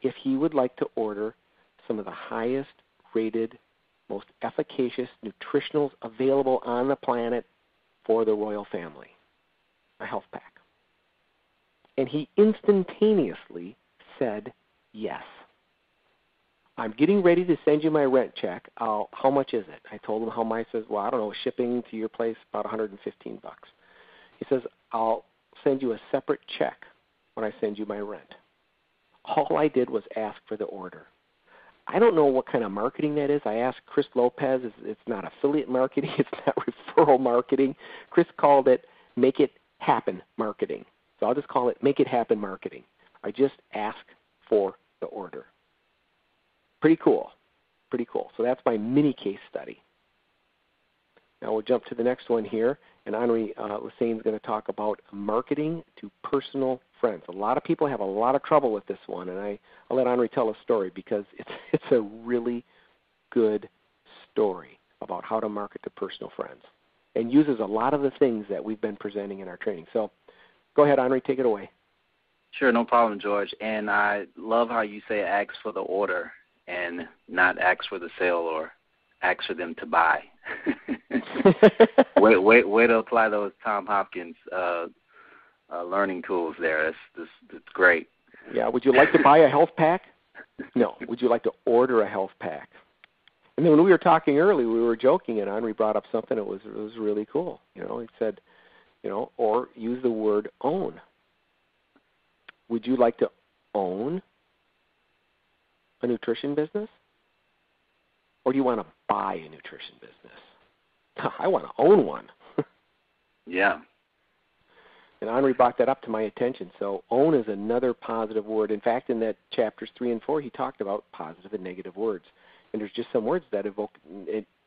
if he would like to order some of the highest rated, most efficacious nutritionals available on the planet for the royal family, a health pack. And he instantaneously said yes. I'm getting ready to send you my rent check. How much is it? I told him how much. He says, well, I don't know, shipping to your place about $115. He says, I'll send you a separate check when I send you my rent. All I did was ask for the order. I don't know what kind of marketing that is. I asked Chris Lopez. It's not affiliate marketing. It's not referral marketing. Chris called it make it happen marketing. So I'll just call it make it happen marketing. I just ask for the order. Pretty cool. Pretty cool. So that's my mini case study. Now we'll jump to the next one here, and Henri Lassane is going to talk about marketing to personal friends. A lot of people have a lot of trouble with this one, and I'll let Henri tell a story because it's a really good story about how to market to personal friends and uses a lot of the things that we've been presenting in our training. So go ahead, Henri, take it away. Sure, no problem, George. And I love how you say ask for the order and not ask for the sale or ask for them to buy. way to apply those Tom Hopkins learning tools there. That's great. Yeah, would you like to buy a health pack? No. Would you like to order a health pack? And then when we were talking earlier, we were joking, and Henri brought up something that was really cool. He said, or use the word own. Would you like to own a nutrition business? Or do you want to buy a nutrition business? I want to own one. Yeah. And Henri brought that up to my attention. So own is another positive word. In fact, in that chapters 3 and 4, he talked about positive and negative words. And there's just some words that evoke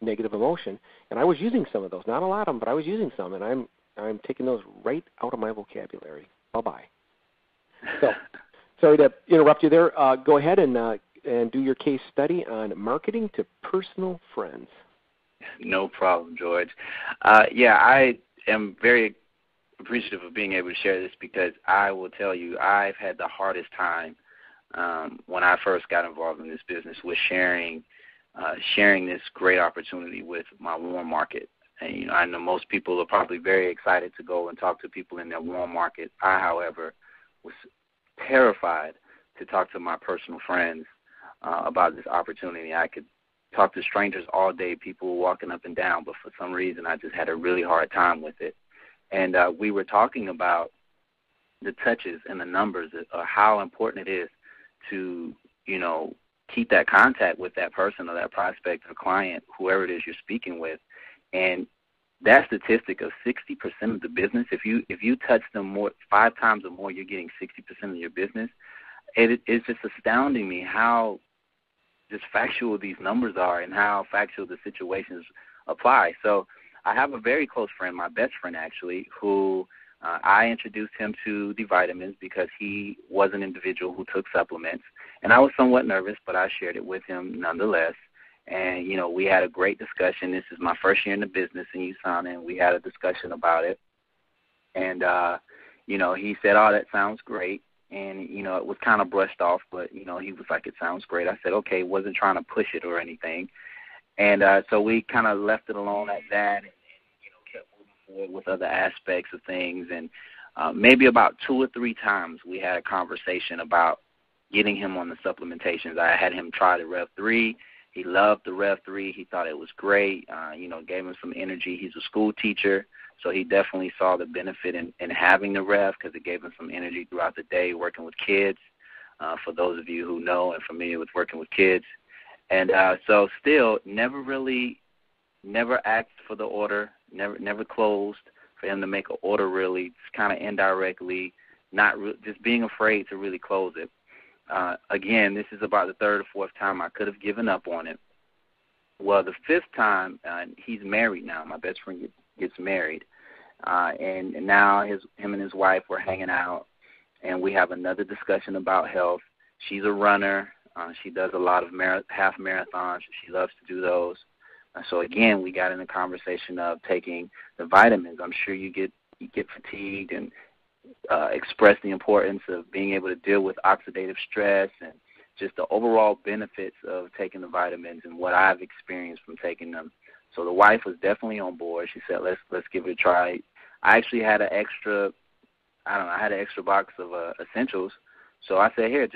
negative emotion. And I was using some of those. Not a lot of them, but I was using some. And I'm taking those right out of my vocabulary. Bye-bye. So sorry to interrupt you there. Go ahead and do your case study on marketing to personal friends. No problem, George. I am very appreciative of being able to share this because I will tell you I've had the hardest time when I first got involved in this business with sharing this great opportunity with my warm market. And, I know most people are probably very excited to go and talk to people in their warm market. I, however, was terrified to talk to my personal friends about this opportunity. I could talk to strangers all day, people walking up and down, but for some reason I just had a really hard time with it. And we were talking about the touches and the numbers of how important it is to, keep that contact with that person or that prospect or client, whoever it is you're speaking with. And that statistic of 60% of the business, if you touch them 5 times or more, you're getting 60% of your business. It's just astounding me how just factual these numbers are and how factual the situations apply. So I have a very close friend, my best friend actually, who I introduced him to the vitamins because he was an individual who took supplements. And I was somewhat nervous, but I shared it with him nonetheless. And, we had a great discussion. This is my first year in the business in USANA, and we had a discussion about it. And, he said, oh, that sounds great. And, it was kind of brushed off, but, he was like, it sounds great. I said, okay, wasn't trying to push it or anything. And so we kind of left it alone at that and kept moving forward with other aspects of things. And maybe about 2 or 3 times we had a conversation about getting him on the supplementations. I had him try the Rev 3. He loved the Rev 3. He thought it was great, gave him some energy. He's a school teacher, so he definitely saw the benefit in having the Rev because it gave him some energy throughout the day working with kids, for those of you who know and familiar with working with kids. And so still never asked for the order, never closed for him to make an order really, just kind of indirectly just being afraid to really close it. Again, this is about the third or fourth time I could have given up on it. Well, the fifth time, he's married now. My best friend gets married, and now him and his wife were hanging out, and we have another discussion about health. She's a runner. She does a lot of half marathons. She loves to do those. So again, we got in the conversation of taking the vitamins. I'm sure you get fatigued and express the importance of being able to deal with oxidative stress and just the overall benefits of taking the vitamins and what I've experienced from taking them. So the wife was definitely on board. She said, let's give it a try. I actually had I had an extra box of essentials. So I said, here,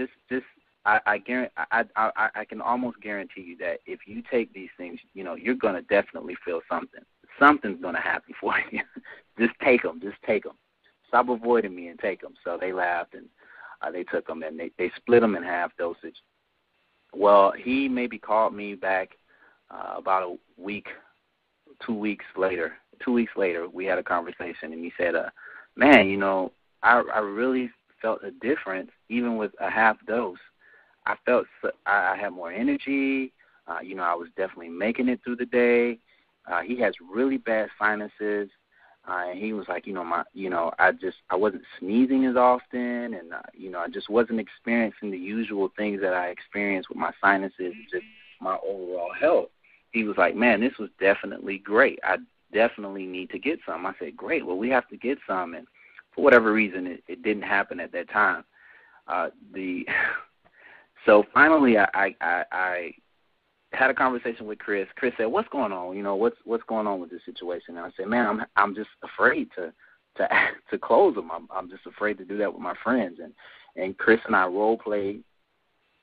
I can almost guarantee you that if you take these things, you're going to definitely feel something. Something's going to happen for you. Just take them. Stop avoiding me and take them. So they laughed, and they took them, and they split them in half dosage. Well, he maybe called me back about a week, 2 weeks later. 2 weeks later, we had a conversation, and he said, man, I really felt a difference even with a half dose. I felt I had more energy. I was definitely making it through the day. He has really bad sinuses. And he was like, I wasn't sneezing as often, and I just wasn't experiencing the usual things that I experienced with my sinuses and just my overall health. He was like, man, this was definitely great. I definitely need to get some. I said, great. Well, we have to get some, and for whatever reason, it didn't happen at that time. So finally, I had a conversation with Chris. Chris said, "What's going on? What's going on with this situation?" And I said, "Man, I'm just afraid to close them. I'm just afraid to do that with my friends." And Chris and I role played,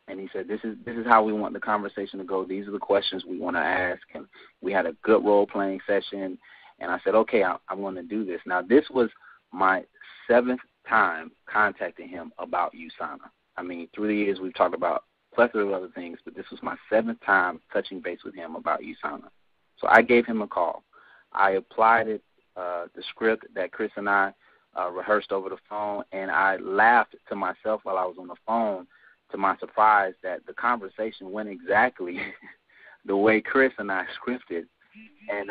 and he said, "This is how we want the conversation to go. These are the questions we want to ask." And we had a good role playing session. And I said, "Okay, I'm going to do this." Now, this was my 7th time contacting him about USANA. I mean, through the years, we've talked about a plethora of other things, but this was my 7th time touching base with him about USANA. So I gave him a call. I applied the script that Chris and I rehearsed over the phone, and I laughed to myself while I was on the phone, to my surprise, that the conversation went exactly the way Chris and I scripted. And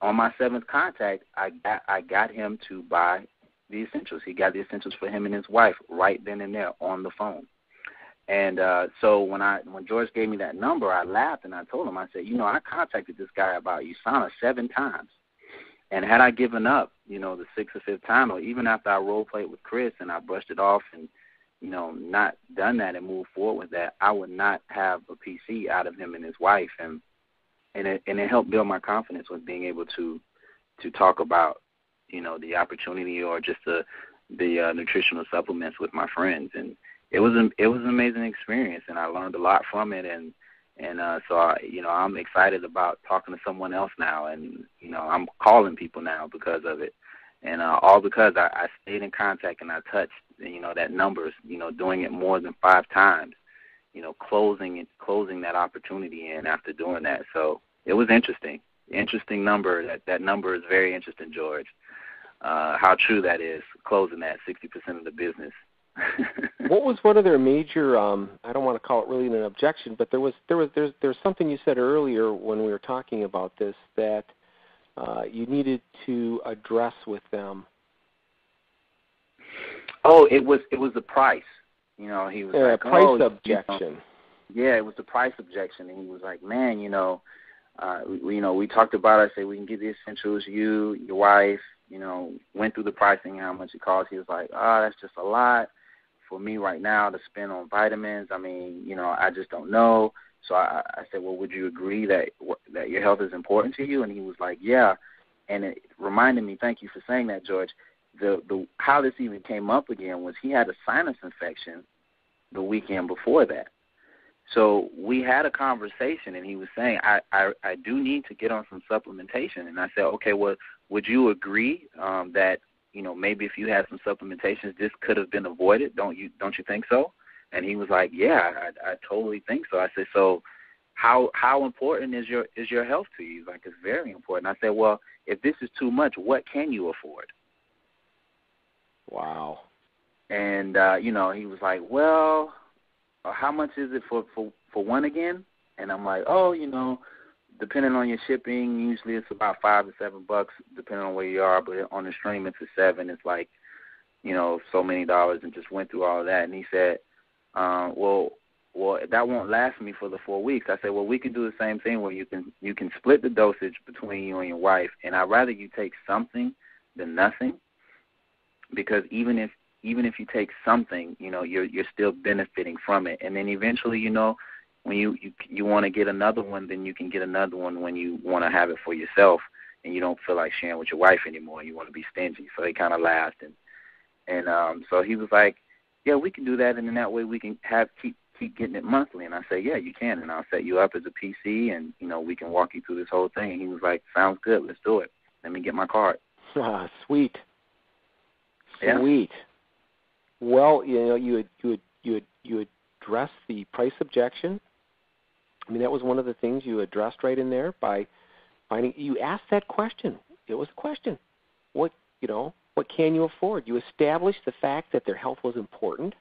on my 7th contact, I got him to buy the essentials. He got the essentials for him and his wife right then and there on the phone. And so when George gave me that number, I laughed and I told him, I said, I contacted this guy about USANA 7 times. And had I given up, the 6th or 5th time, or even after I role played with Chris and I brushed it off and, not done that and moved forward with that, I would not have a PC out of him and his wife. And it helped build my confidence with being able to talk about, the opportunity or just the nutritional supplements with my friends. And it was an amazing experience, and I learned a lot from it. And so I'm excited about talking to someone else now, and I'm calling people now because of it, and all because I stayed in contact and I touched that numbers, doing it more than 5 times, closing that opportunity in after doing that. So it was interesting number. That number is very interesting, George. How true that is, closing that 60% of the business. What was one of their major? I don't want to call it really an objection, but there's something you said earlier when we were talking about this that you needed to address with them. Oh, it was the price. He was like, price objection. Yeah, it was the price objection, and he was like, man, we talked about it. I said we can get the essentials. You, your wife, went through the pricing and how much it cost. He was like, that's just a lot for me right now to spend on vitamins. I mean, I just don't know. So I said, well, would you agree that your health is important to you? And he was like, yeah. And it reminded me, thank you for saying that, George, the how this even came up again was he had a sinus infection the weekend before that. So we had a conversation, and he was saying, I do need to get on some supplementation. And I said, okay, well, would you agree that, maybe if you had some supplementations, this could have been avoided? Don't you think so? And he was like, yeah, I totally think so. I said, so how important is your health to you? He's like, it's very important. I said, well, if this is too much, what can you afford? Wow. And, he was like, well, how much is it for one again? And I'm like, depending on your shipping, usually it's about $5 to $7, depending on where you are. But on the stream, it's $7. It's like, so many dollars, and just went through all of that. And he said, well, that won't last me for the 4 weeks. I said, well, we can do the same thing where you can split the dosage between you and your wife, and I'd rather you take something than nothing, because even if you take something, you're still benefiting from it. And then eventually, when you want to get another one, then you can get another one when you want to have it for yourself, and you don't feel like sharing with your wife anymore. You want to be stingy. So they kind of laughed, and so he was like, yeah, we can do that, and then that way we can keep getting it monthly. And I said, yeah, you can, and I'll set you up as a PC, and, we can walk you through this whole thing. And he was like, sounds good, let's do it. Let me get my card. Sweet. Yeah. Sweet. Well, you addressed the price objection. I mean, that was one of the things you addressed right in there by finding, you asked that question. It was a question. What can you afford? You established the fact that their health was important.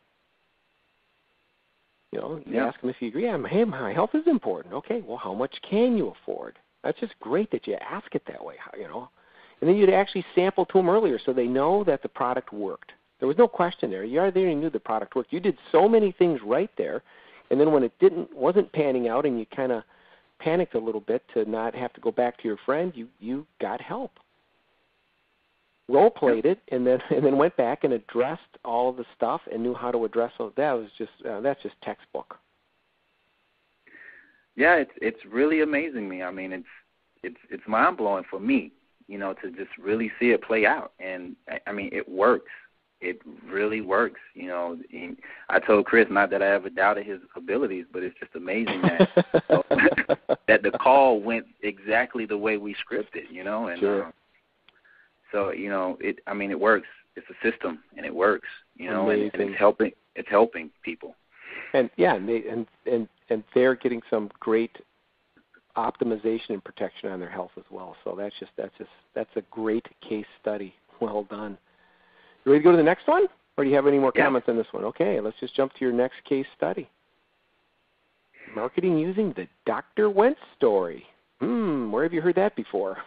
You ask them if you agree. Hey, my health is important. Okay, well, how much can you afford? That's just great that you ask it that way, And then you'd actually sample to them earlier so they know that the product worked. There was no question there. You already knew the product worked. You did so many things right there, and then when it wasn't panning out and you kind of panicked a little bit to not have to go back to your friend, you got help. Role played it, and then went back and addressed all of the stuff and knew how to address it. That's just textbook. Yeah, it's really amazing me. I mean, it's mind blowing for me, to just really see it play out. And I mean, it works. It really works. I told Chris, not that I ever doubted his abilities, but it's just amazing that that the call went exactly the way we scripted. And sure. So, it works. It's a system, and it works, and it's helping people. And and they're getting some great optimization and protection on their health as well. So that's a great case study. Well done. You ready to go to the next one, or do you have any more comments on this one? Okay, let's just jump to your next case study. Marketing using the Dr. Wentz story. Where have you heard that before?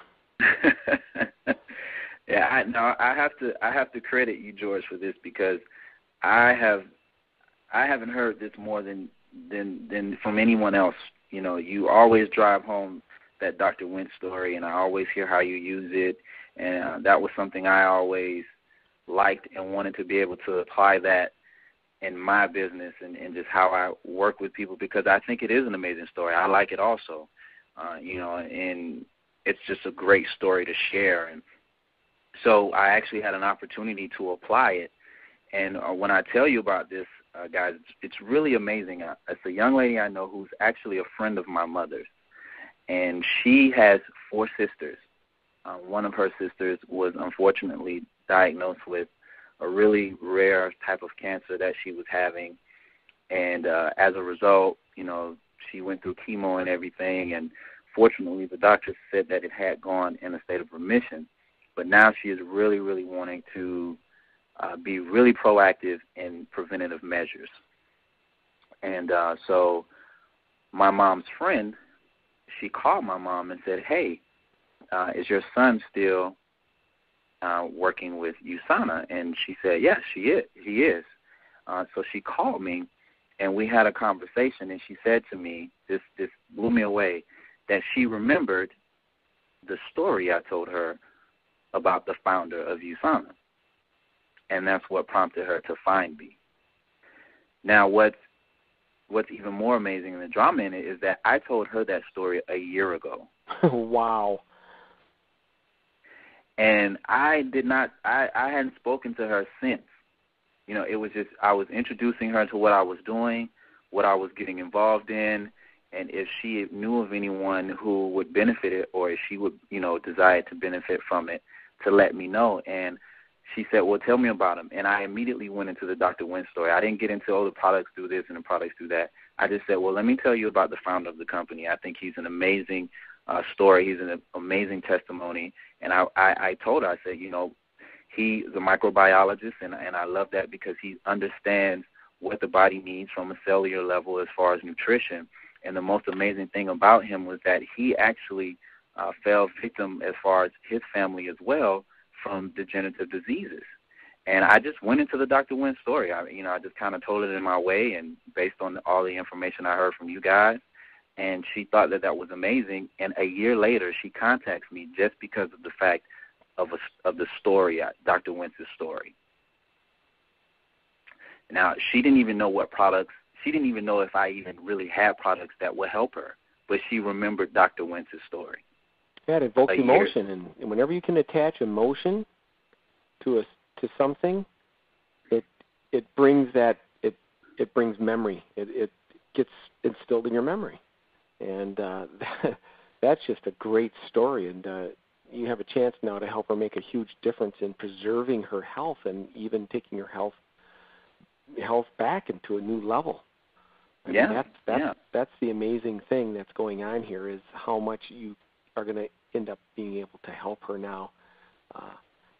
Yeah, I have to credit you, George, for this, because I haven't heard this more than from anyone else. You always drive home that Dr. Wentz story, and I always hear how you use it, and that was something I always liked and wanted to be able to apply that in my business and just how I work with people, because I think it is an amazing story. I like it also, and it's just a great story to share. And so I actually had an opportunity to apply it. And when I tell you about this, guys, it's really amazing. It's a young lady I know who's actually a friend of my mother's, and she has 4 sisters. One of her sisters was unfortunately diagnosed with a really rare type of cancer that she was having. And as a result, she went through chemo and everything. And fortunately, the doctor said that it had gone in a state of remission. But now she is really, really wanting to be really proactive in preventative measures. And so my mom's friend, she called my mom and said, hey, is your son still working with USANA? And she said, yes, he is. So she called me, and we had a conversation, and she said to me, this blew me away, that she remembered the story I told her about the founder of USANA. And that's what prompted her to find me. Now, what's even more amazing in the drama in it is that I told her that story a year ago. Wow. And I hadn't spoken to her since. It was just, I was introducing her to what I was doing, what I was getting involved in, and if she knew of anyone who would benefit it, or if she would, desire to benefit from it, to let me know. And she said, well, tell me about him. And I immediately went into the Dr. Wentz story. I didn't get into, the products do this and the products do that. I just said, well, let me tell you about the founder of the company. I think he's an amazing story. He's an amazing testimony. And I told her, I said, He is a microbiologist, and I love that because he understands what the body needs from a cellular level as far as nutrition. And the most amazing thing about him was that he actually fell victim, as far as his family as well, from degenerative diseases. And I just went into the Dr. Wynn story. I just kind of told it in my way, and based on all the information I heard from you guys. And she thought that was amazing. And a year later, she contacts me just because of the fact of the story, Dr. Wynn's story. Now, she didn't even know what products. She didn't even know if I even really had products that would help her. But she remembered Dr. Wynn's story. Yeah, it evokes emotion, and whenever you can attach emotion to something, it brings it brings memory. It gets instilled in your memory, and that's just a great story. And you have a chance now to help her make a huge difference in preserving her health and even taking her health back into a new level. I mean, that's the amazing thing that's going on here, is how much you are going to end up being able to help her now.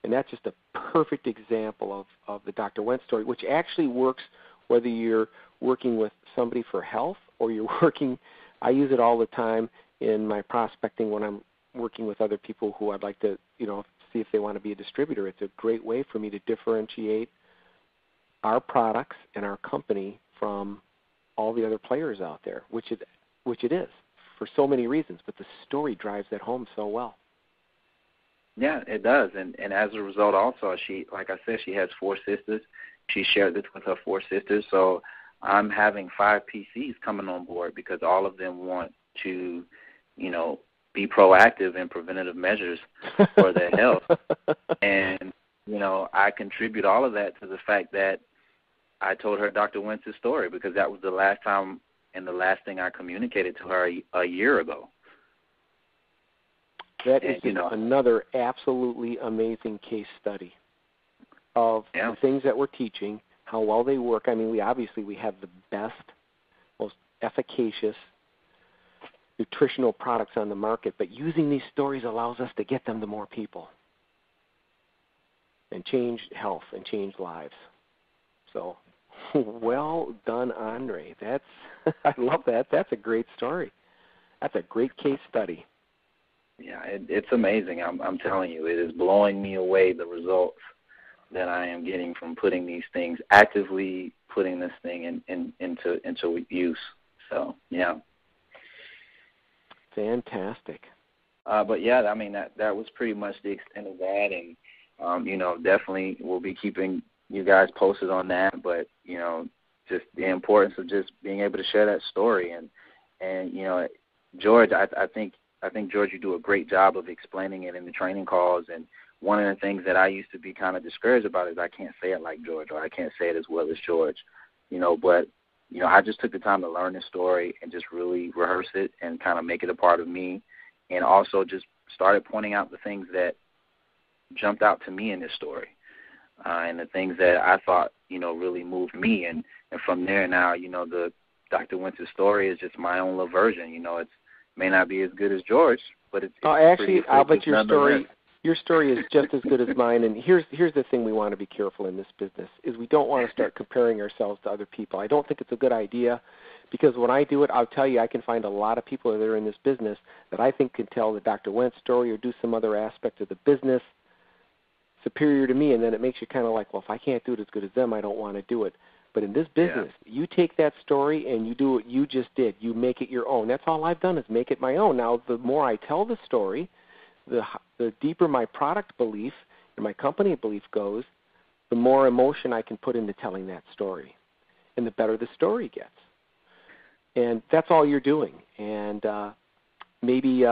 And that's just a perfect example of the Dr. Wentz story, which actually works whether you're working with somebody for health or you're working. I use it all the time in my prospecting when I'm working with other people who I'd like to, see if they want to be a distributor. It's a great way for me to differentiate our products and our company from all the other players out there, which it is for so many reasons, but the story drives that home so well. Yeah, it does, and as a result also, she, like I said, she has 4 sisters. She shared this with her 4 sisters, so I'm having 5 PCs coming on board because all of them want to, be proactive in preventative measures for their health. And, I contribute all of that to the fact that I told her Dr. Wentz's story because that was the last time and the last thing I communicated to her a year ago. That is another absolutely amazing case study of the things that we're teaching, how well they work. I mean, we have the best, most efficacious nutritional products on the market, but using these stories allows us to get them to more people and change health and change lives. So, well done, Andre. I love that. That's a great story. That's a great case study. Yeah, it's amazing. I'm telling you, it is blowing me away, the results that I am getting from putting these things, actively putting this thing into use. So, yeah. Fantastic. But, yeah, I mean, that was pretty much the extent of that. And, definitely we'll be keeping you guys posted on that. But, just the importance of just being able to share that story. And George, I think, George, you do a great job of explaining it in the training calls. And one of the things that I used to be kind of discouraged about is I can't say it like George, or I can't say it as well as George, But, I just took the time to learn this story and just really rehearse it and kind of make it a part of me, and also just started pointing out the things that jumped out to me in this story and the things that I thought, really moved me. And from there now, the Dr. Wentz's story is just my own little version. It may not be as good as George, but it's actually, I'll bet your story is just as good as mine. And here's the thing we want to be careful in this business is we don't want to start comparing ourselves to other people. I don't think it's a good idea because when I do it, I'll tell you I can find a lot of people that are in this business that I think can tell the Dr. Wentz story or do some other aspect of the business superior to me, and then it makes you kind of like, well, if I can't do it as good as them, I don't want to do it. But in this business, you take that story and you do what you just did. You make it your own. That's all I've done is make it my own. Now, the more I tell the story, the deeper my product belief and my company belief goes, the more emotion I can put into telling that story, and the better the story gets. And that's all you're doing. And maybe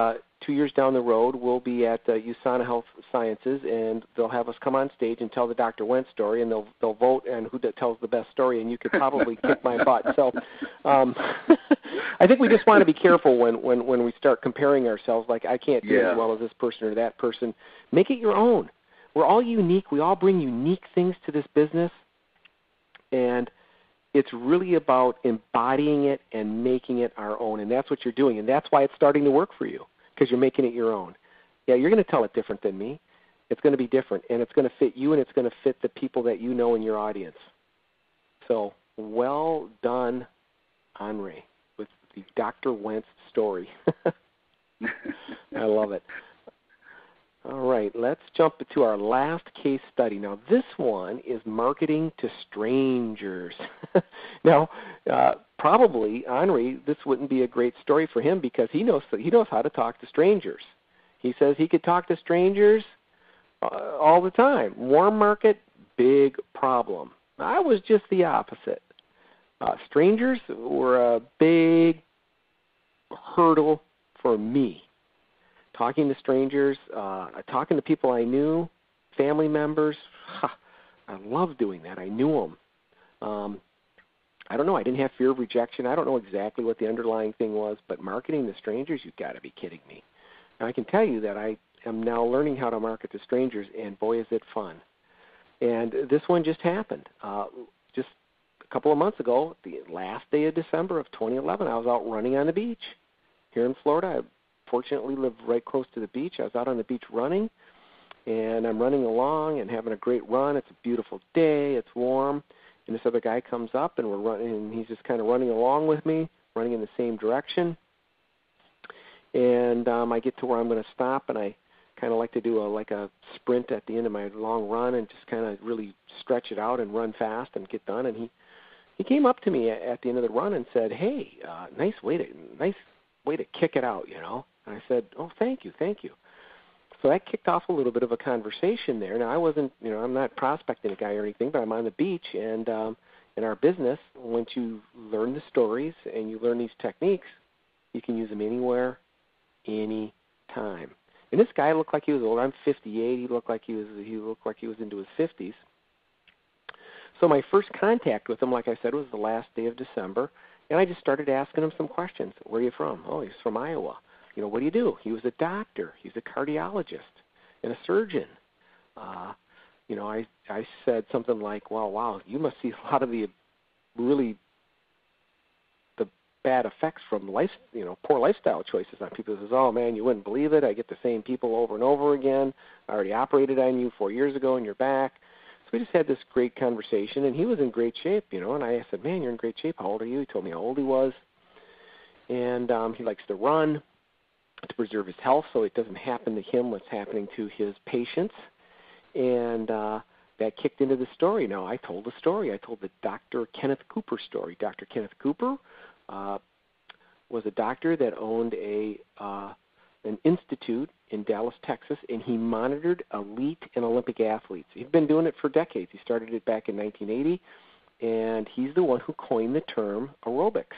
2 years down the road, we'll be at USANA Health Sciences, and they'll have us come on stage and tell the Dr. Wentz story, and they'll vote on who tells the best story, and you could probably kick my butt. So I think we just want to be careful when we start comparing ourselves, like I can't do it as well as this person or that person. Make it your own. We're all unique. We all bring unique things to this business, and it's really about embodying it and making it our own, and that's what you're doing, and that's why it's starting to work for you, because you're making it your own. Yeah, you're going to tell it different than me, It's going to be different, and it's going to fit you, and it's going to fit the people that you know in your audience. So well done, Henri, with the Dr. Wentz story. I love it. All right, let's jump to our last case study. Now, this one is marketing to strangers. Now, probably, Henri, this wouldn't be a great story for him because he knows how to talk to strangers. He says he could talk to strangers all the time. Warm market, big problem. I was just the opposite. Strangers were a big hurdle for me. Talking to strangers, talking to people I knew, family members, I loved doing that. I knew them. I don't know. I didn't have fear of rejection. I don't know exactly what the underlying thing was, but marketing to strangers, you've got to be kidding me. And I can tell you that I am now learning how to market to strangers, and boy, is it fun. And this one just happened. Just a couple of months ago, the last day of December of 2011, I was out running on the beach here in Florida. I fortunately live right close to the beach. I was out on the beach running, and I'm running along and having a great run. It's a beautiful day. It's warm. And this other guy comes up, and we're running, and he's just kind of running along with me, running in the same direction. And I get to where I'm going to stop, and I kind of like to do a sprint at the end of my long run and just kind of really stretch it out and run fast and get done. And he came up to me at the end of the run and said, "Hey, nice way to kick it out, you know." And I said, "Oh, thank you." So that kicked off a little bit of a conversation there. Now, I wasn't, I'm not prospecting a guy or anything, but I'm on the beach, and in our business, once you learn the stories and you learn these techniques, you can use them anywhere, any time. And this guy looked like he was old. I'm 58. He looked like he was into his 50s. So my first contact with him, like I said, was the last day of December, and I just started asking him some questions. Where are you from? Oh, he's from Iowa. What do you do? He was a doctor. He's a cardiologist and a surgeon. I said something like, wow, you must see a lot of the bad effects from poor lifestyle choices on people. He says, "Oh man, you wouldn't believe it. I get the same people over and over again. I already operated on you 4 years ago and you're back." So we just had this great conversation, and he was in great shape, and I said, "Man, you're in great shape. How old are you?" He told me how old he was. And he likes to run to preserve his health so it doesn't happen to him what's happening to his patients. And that kicked into the story. Now, I told the story. I told the Dr. Kenneth Cooper story. Dr. Kenneth Cooper was a doctor that owned an institute in Dallas, Texas, and he monitored elite and Olympic athletes. He'd been doing it for decades. He started it back in 1980, and he's the one who coined the term aerobics.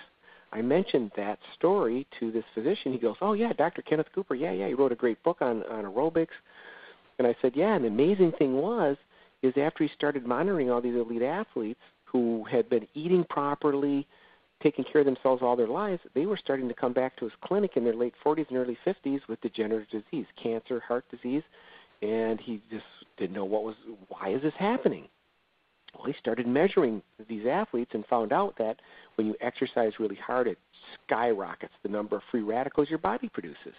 I mentioned that story to this physician. He goes, "Oh, yeah, Dr. Kenneth Cooper, yeah, he wrote a great book on aerobics." And I said, "Yeah, and the amazing thing is after he started monitoring all these elite athletes who had been eating properly, taking care of themselves all their lives, they were starting to come back to his clinic in their late 40s and early 50s with degenerative disease, cancer, heart disease, and he just didn't know why is this happening?" Well, he started measuring these athletes and found out that when you exercise really hard, it skyrockets the number of free radicals your body produces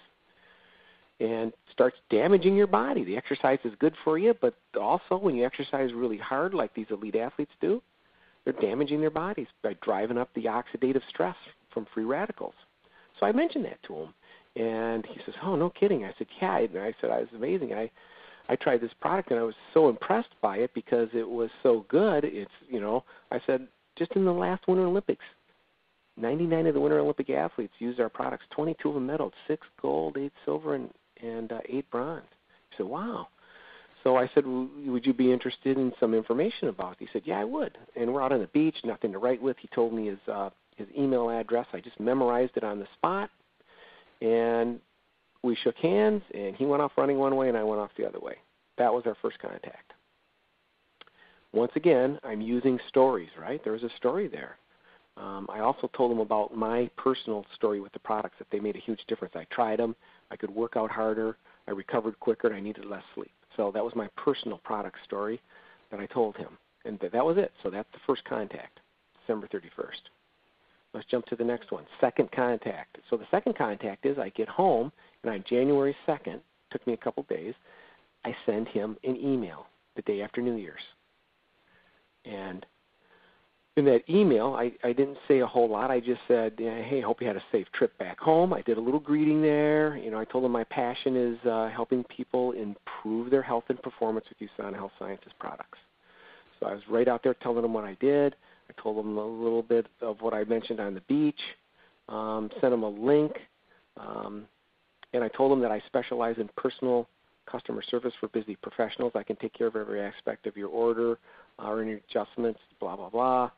and starts damaging your body. The exercise is good for you, but also when you exercise really hard like these elite athletes do, they're damaging their bodies by driving up the oxidative stress from free radicals. So I mentioned that to him, and he says, "Oh, no kidding." I said, "Yeah." And I said, "It was amazing. I tried this product, and I was so impressed by it because it was so good. I said, just in the last Winter Olympics, 99 of the Winter Olympic athletes used our products. 22 of them medaled, 6 gold, 8 silver, and 8 bronze." He said, "Wow." So I said, "Would you be interested in some information about it?" He said, "Yeah, I would." And we're out on the beach, nothing to write with. He told me his email address. I just memorized it on the spot, and we shook hands, and he went off running one way, and I went off the other way. That was our first contact. Once again, I'm using stories, right? There was a story there. I also told him about my personal story with the products, that they made a huge difference. I tried them. I could work out harder. I recovered quicker, and I needed less sleep. So that was my personal product story that I told him. And that was it. So that's the first contact, December 31st. Let's jump to the next one, second contact. So the second contact is I get home, and on January 2nd, took me a couple days, I send him an email the day after New Year's. And in that email, I didn't say a whole lot. I just said, hey, hope you had a safe trip back home. I did a little greeting there. I told him my passion is helping people improve their health and performance with USANA Health Sciences products. So I was right out there telling him what I did. I told him a little bit of what I mentioned on the beach, sent him a link, and I told him that I specialize in personal customer service for busy professionals. I can take care of every aspect of your order or any adjustments, blah, blah, blah.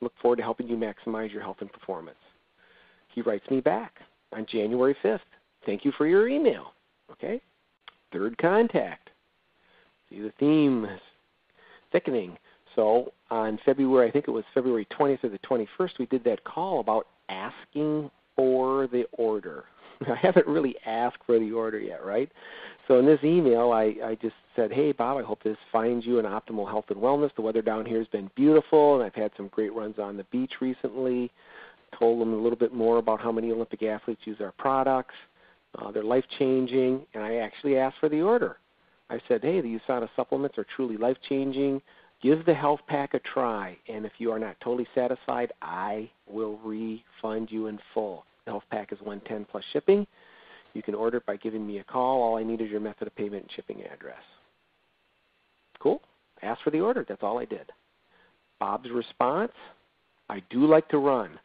Look forward to helping you maximize your health and performance. He writes me back on January 5th. Thank you for your email. Okay? Third contact. See, the theme is thickening. So on February, I think it was February 20th or the 21st, we did that call about asking for the order. I haven't really asked for the order yet, right? So in this email, I just said, hey, Bob, I hope this finds you in optimal health and wellness. The weather down here has been beautiful, and I've had some great runs on the beach recently. Told them a little bit more about how many Olympic athletes use our products. They're life-changing, and I actually asked for the order. I said, hey, the USANA supplements are truly life-changing. Give the health pack a try, and if you are not totally satisfied, I will refund you in full. The health pack is $110 plus shipping. You can order it by giving me a call. All I need is your method of payment and shipping address. Cool. Ask for the order. That's all I did. Bob's response, I do like to run.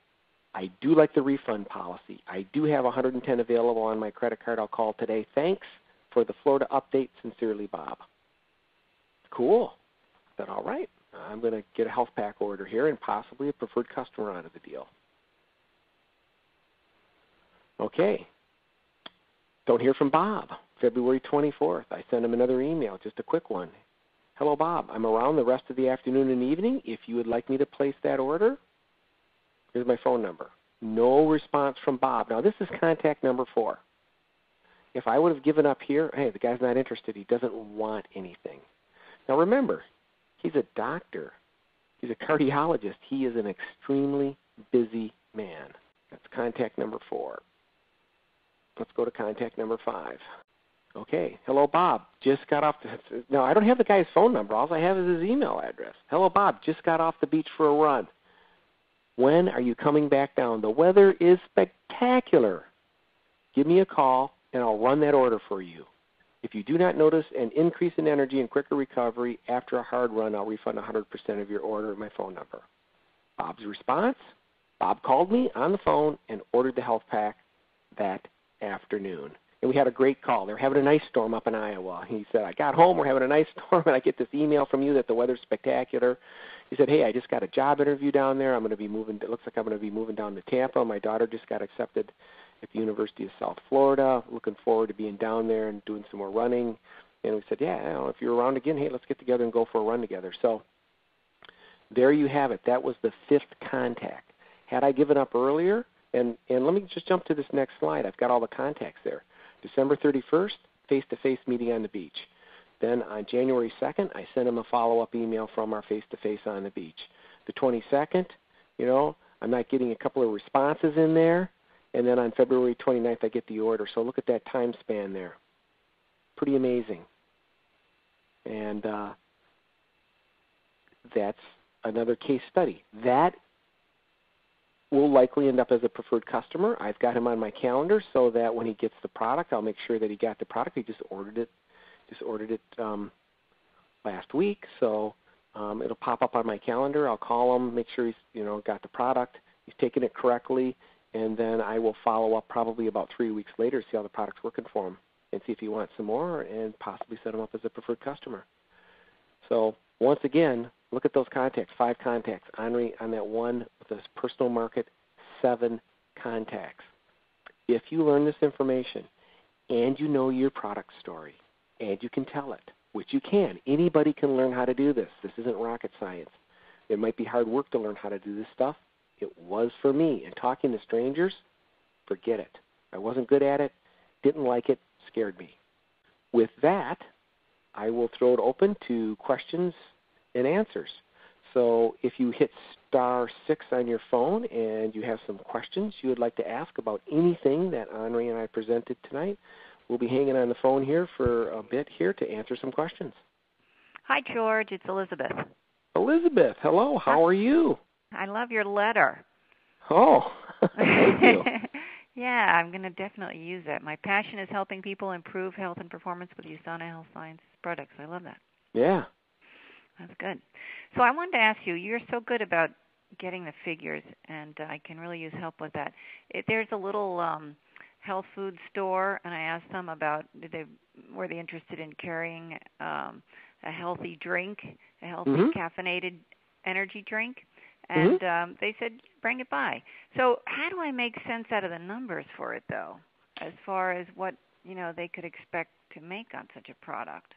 I do like the refund policy. I do have 110 available on my credit card. I'll call today. Thanks for the Florida update. Sincerely, Bob. Cool. I said, all right. I'm going to get a health pack order here and possibly a preferred customer out of the deal. Okay. Don't hear from Bob. February 24th, I sent him another email, just a quick one. Hello, Bob. I'm around the rest of the afternoon and evening. If you would like me to place that order, here's my phone number. No response from Bob. Now, this is contact number 4. If I would have given up here, hey, the guy's not interested. He doesn't want anything. Now, remember, he's a doctor. He's a cardiologist. He is an extremely busy man. That's contact number 4. Let's go to contact number 5. Okay. Hello, Bob. Just got off the... No, I don't have the guy's phone number. All I have is his email address. Hello, Bob. Just got off the beach for a run. When are you coming back down? The weather is spectacular. Give me a call, and I'll run that order for you. If you do not notice an increase in energy and quicker recovery after a hard run, I'll refund 100% of your order at my phone number. Bob's response? Bob called me on the phone and ordered the health pack that afternoon. And we had a great call. They were having a nice storm up in Iowa. He said, I got home, we're having a nice storm, and I get this email from you that the weather's spectacular. He said, hey, I just got a job interview down there. I'm going to be moving, it looks like I'm going to be moving down to Tampa. My daughter just got accepted at the University of South Florida. Looking forward to being down there and doing some more running. And we said, yeah, if you're around again, hey, let's get together and go for a run together. So there you have it. That was the 5th contact. Had I given up earlier, and let me just jump to this next slide. I've got all the contacts there. December 31st, face-to-face meeting on the beach. Then on January 2nd, I sent him a follow-up email from our face-to-face on the beach. The 22nd, I'm not getting a couple of responses in there. And then on February 29th, I get the order. So look at that time span there. Pretty amazing. And that's another case study. That will likely end up as a preferred customer. I've got him on my calendar so that when he gets the product, I'll make sure that he got the product. He just ordered it last week, so it'll pop up on my calendar. I'll call him, make sure he's got the product, he's taken it correctly, and then I will follow up probably about 3 weeks later, see how the product's working for him, and see if he wants some more, and possibly set him up as a preferred customer. So once again, look at those contacts, 5 contacts. Henri on that one with this personal market, 7 contacts. If you learn this information and you know your product story and you can tell it, which you can, anybody can learn how to do this. This isn't rocket science. It might be hard work to learn how to do this stuff. It was for me. And talking to strangers, forget it. I wasn't good at it, didn't like it, scared me. With that, I will throw it open to questions and answers. So if you hit *6 on your phone and you have some questions you would like to ask about anything that Henri and I presented tonight, we'll be hanging on the phone here for a bit here to answer some questions. Hi, George. It's Elizabeth. Elizabeth, hello. How are you? I love your letter. Oh, thank you. Yeah, I'm going to definitely use that. My passion is helping people improve health and performance with USANA Health Sciences products. I love that. Yeah. That's good. So I wanted to ask you, you're so good about getting the figures, and I can really use help with that. There's a little health food store, and I asked them about were they interested in carrying a healthy drink, a healthy caffeinated energy drink, and they said bring it by. So how do I make sense out of the numbers for it, though, as far as what they could expect to make on such a product?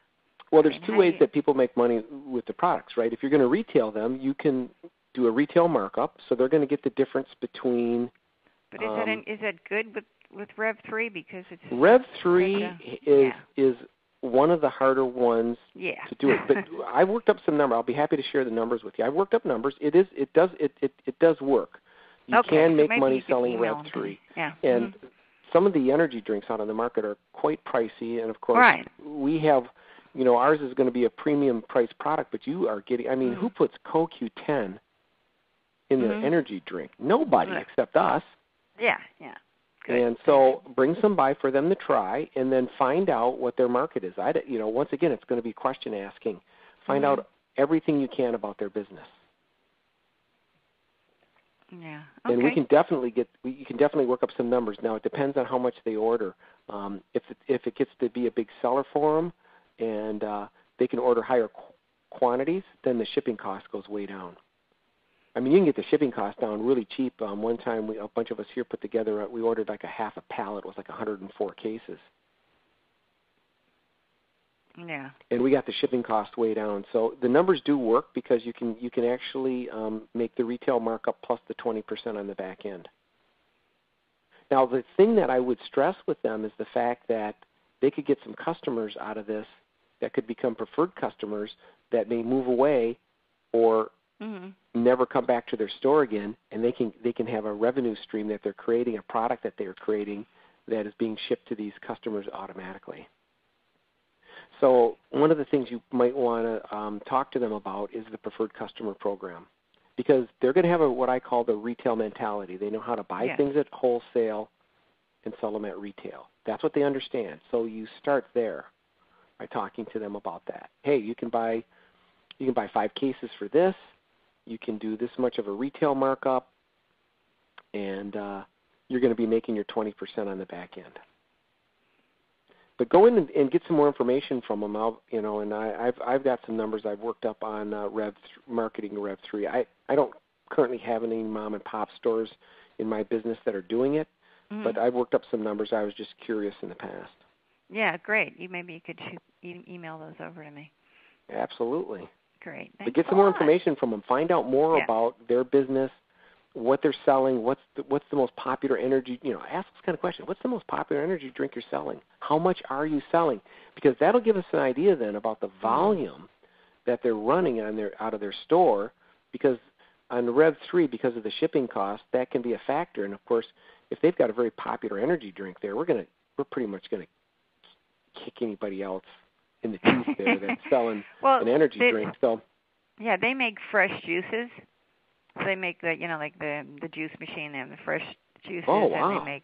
Well, there's two ways that people make money with the products, right? If you're going to retail them, you can do a retail markup, so they're going to get the difference between. But is that good with Rev 3 because it's Rev 3 is one of the harder ones to do it. But I worked up some numbers. I'll be happy to share the numbers with you. I worked up numbers. It does work. You can make money selling Rev 3. Yeah. And some of the energy drinks out on the market are quite pricey, and of course we have. Ours is going to be a premium price product, but you are getting, who puts CoQ10 in their energy drink? Nobody except us. Yeah. Good. And so bring some by for them to try and then find out what their market is. Once again, it's going to be question asking. Find out everything you can about their business. Yeah. Okay. And you can definitely work up some numbers. Now, it depends on how much they order. If it gets to be a big seller for them, and they can order higher quantities, then the shipping cost goes way down. You can get the shipping cost down really cheap. One time, a bunch of us here put together, we ordered like a half a pallet. It was like 104 cases. Yeah. And we got the shipping cost way down. So the numbers do work because you can actually make the retail markup plus the 20% on the back end. Now, the thing that I would stress with them is the fact that they could get some customers out of this that could become preferred customers that may move away or never come back to their store again, and they can have a revenue stream that they're creating, a product that they're creating that is being shipped to these customers automatically. So one of the things you might want to talk to them about is the preferred customer program, because they're going to have what I call the retail mentality. They know how to buy things at wholesale and sell them at retail. That's what they understand. So you start there by talking to them about that. Hey, you can buy 5 cases for this. You can do this much of a retail markup, and you're going to be making your 20% on the back end. But go in and get some more information from them. And I've got some numbers I've worked up on marketing Rev 3. I don't currently have any mom and pop stores in my business that are doing it, but I've worked up some numbers. I was just curious in the past. Yeah, great. Maybe you could email those over to me. Absolutely. Great. But get some more information from them. Find out more about their business, what they're selling, what's the most popular energy. Ask this kind of question. What's the most popular energy drink you're selling? How much are you selling? Because that'll give us an idea then about the volume that they're running out of their store. Because on the Rev 3, because of the shipping cost, that can be a factor. And of course, if they've got a very popular energy drink there, we're pretty much going to kick anybody else in the teeth there that's selling an energy drink. So they make fresh juices. So they make the the juice machine. They have the fresh juices. Oh, wow. And they make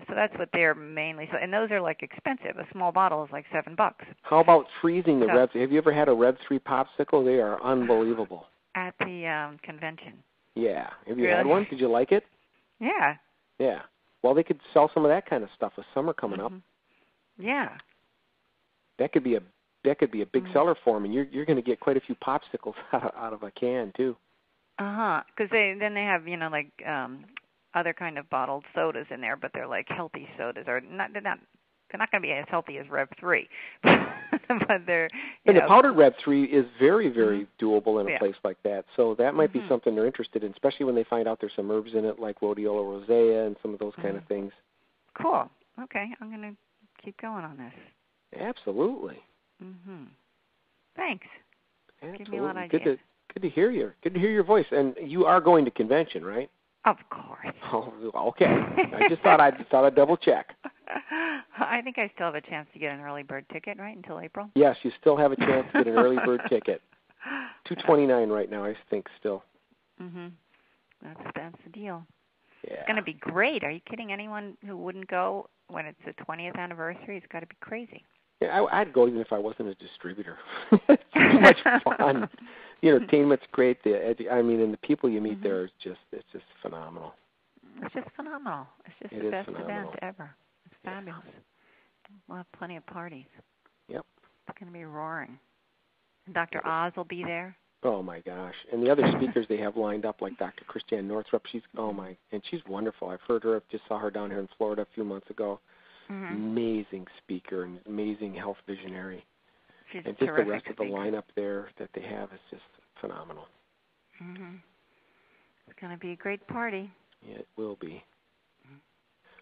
so that's what they're mainly. So and those are like expensive. A small bottle is like $7. How about freezing the Rev 3? Have you ever had a Rev 3 popsicle? They are unbelievable. At the convention. Yeah. Have you had one? Did you like it? Yeah. Yeah. Well, they could sell some of that kind of stuff with summer coming up. Yeah. That could be a big seller for them, and you're going to get quite a few popsicles out of a can too. Because they have other kind of bottled sodas in there, but they're like healthy sodas, or they're not going to be as healthy as Rev 3, but they're. And the powdered Rev 3 is very, very doable in a place like that. So that might be something they're interested in, especially when they find out there's some herbs in it, like rhodiola rosea and some of those kind of things. Cool. Okay, I'm going to keep going on this. Absolutely. Thanks. Absolutely. Give me a lot of ideas. Good to hear you. Good to hear your voice. And you are going to convention, right? Of course. Oh, okay. I just thought I'd double check. I think I still have a chance to get an early bird ticket, right, until April? Yes, you still have a chance to get an early bird ticket. $229 right now, I think, still. Mhm. That's the deal. Yeah. It's going to be great. Are you kidding? Anyone who wouldn't go when it's the 20th anniversary, it's got to be crazy. Yeah, I'd go even if I wasn't a distributor. It's too much fun. The entertainment's great. And the people you meet there is just phenomenal. It's just phenomenal. It's just the best event ever. It's fabulous. We'll have plenty of parties. Yep. It's going to be roaring. And Dr. Oz will be there. Oh my gosh! And the other speakers they have lined up, like Dr. Christiane Northrup, she's wonderful. I've heard her. I just saw her down here in Florida a few months ago. Amazing speaker and amazing health visionary. She's and just the rest of the speaker. lineup there that they have is just phenomenal. It's going to be a great party. Yeah, it will be.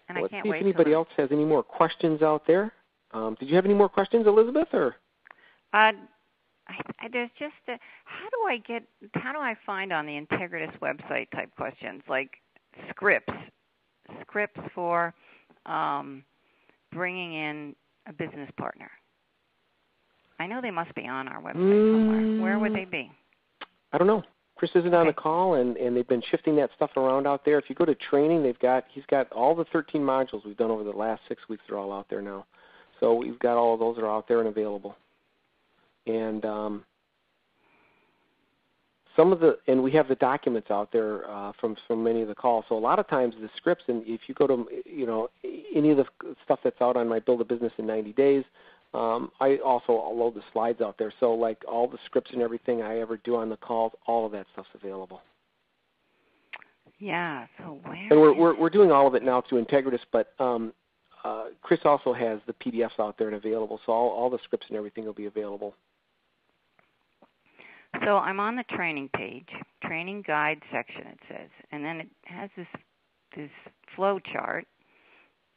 And well, I can't let's see wait. if anybody else has any more questions out there. Did you have any more questions, Elizabeth? Or there's just how do I find on the Integritas website type questions like scripts for bringing in a business partner? I know they must be on our website somewhere. Where would they be? I don't know. Chris isn't on the call, and they've been shifting that stuff around out there. If you go to training, he's got all the 13 modules we've done over the last 6 weeks. They're all out there now. So we've got all of those that are out there and available. And we have the documents out there from many of the calls. So a lot of times the scripts, and if you go to any of the stuff that's out on my Build a Business in 90 Days, I also load the slides out there. So like all the scripts and everything I ever do on the calls, all of that stuff's available. Yeah. So where? And we're doing all of it now through Integritas, but Chris also has the PDFs out there and available. So all the scripts and everything will be available. So I'm on the training page, training guide section it says, and then it has this flow chart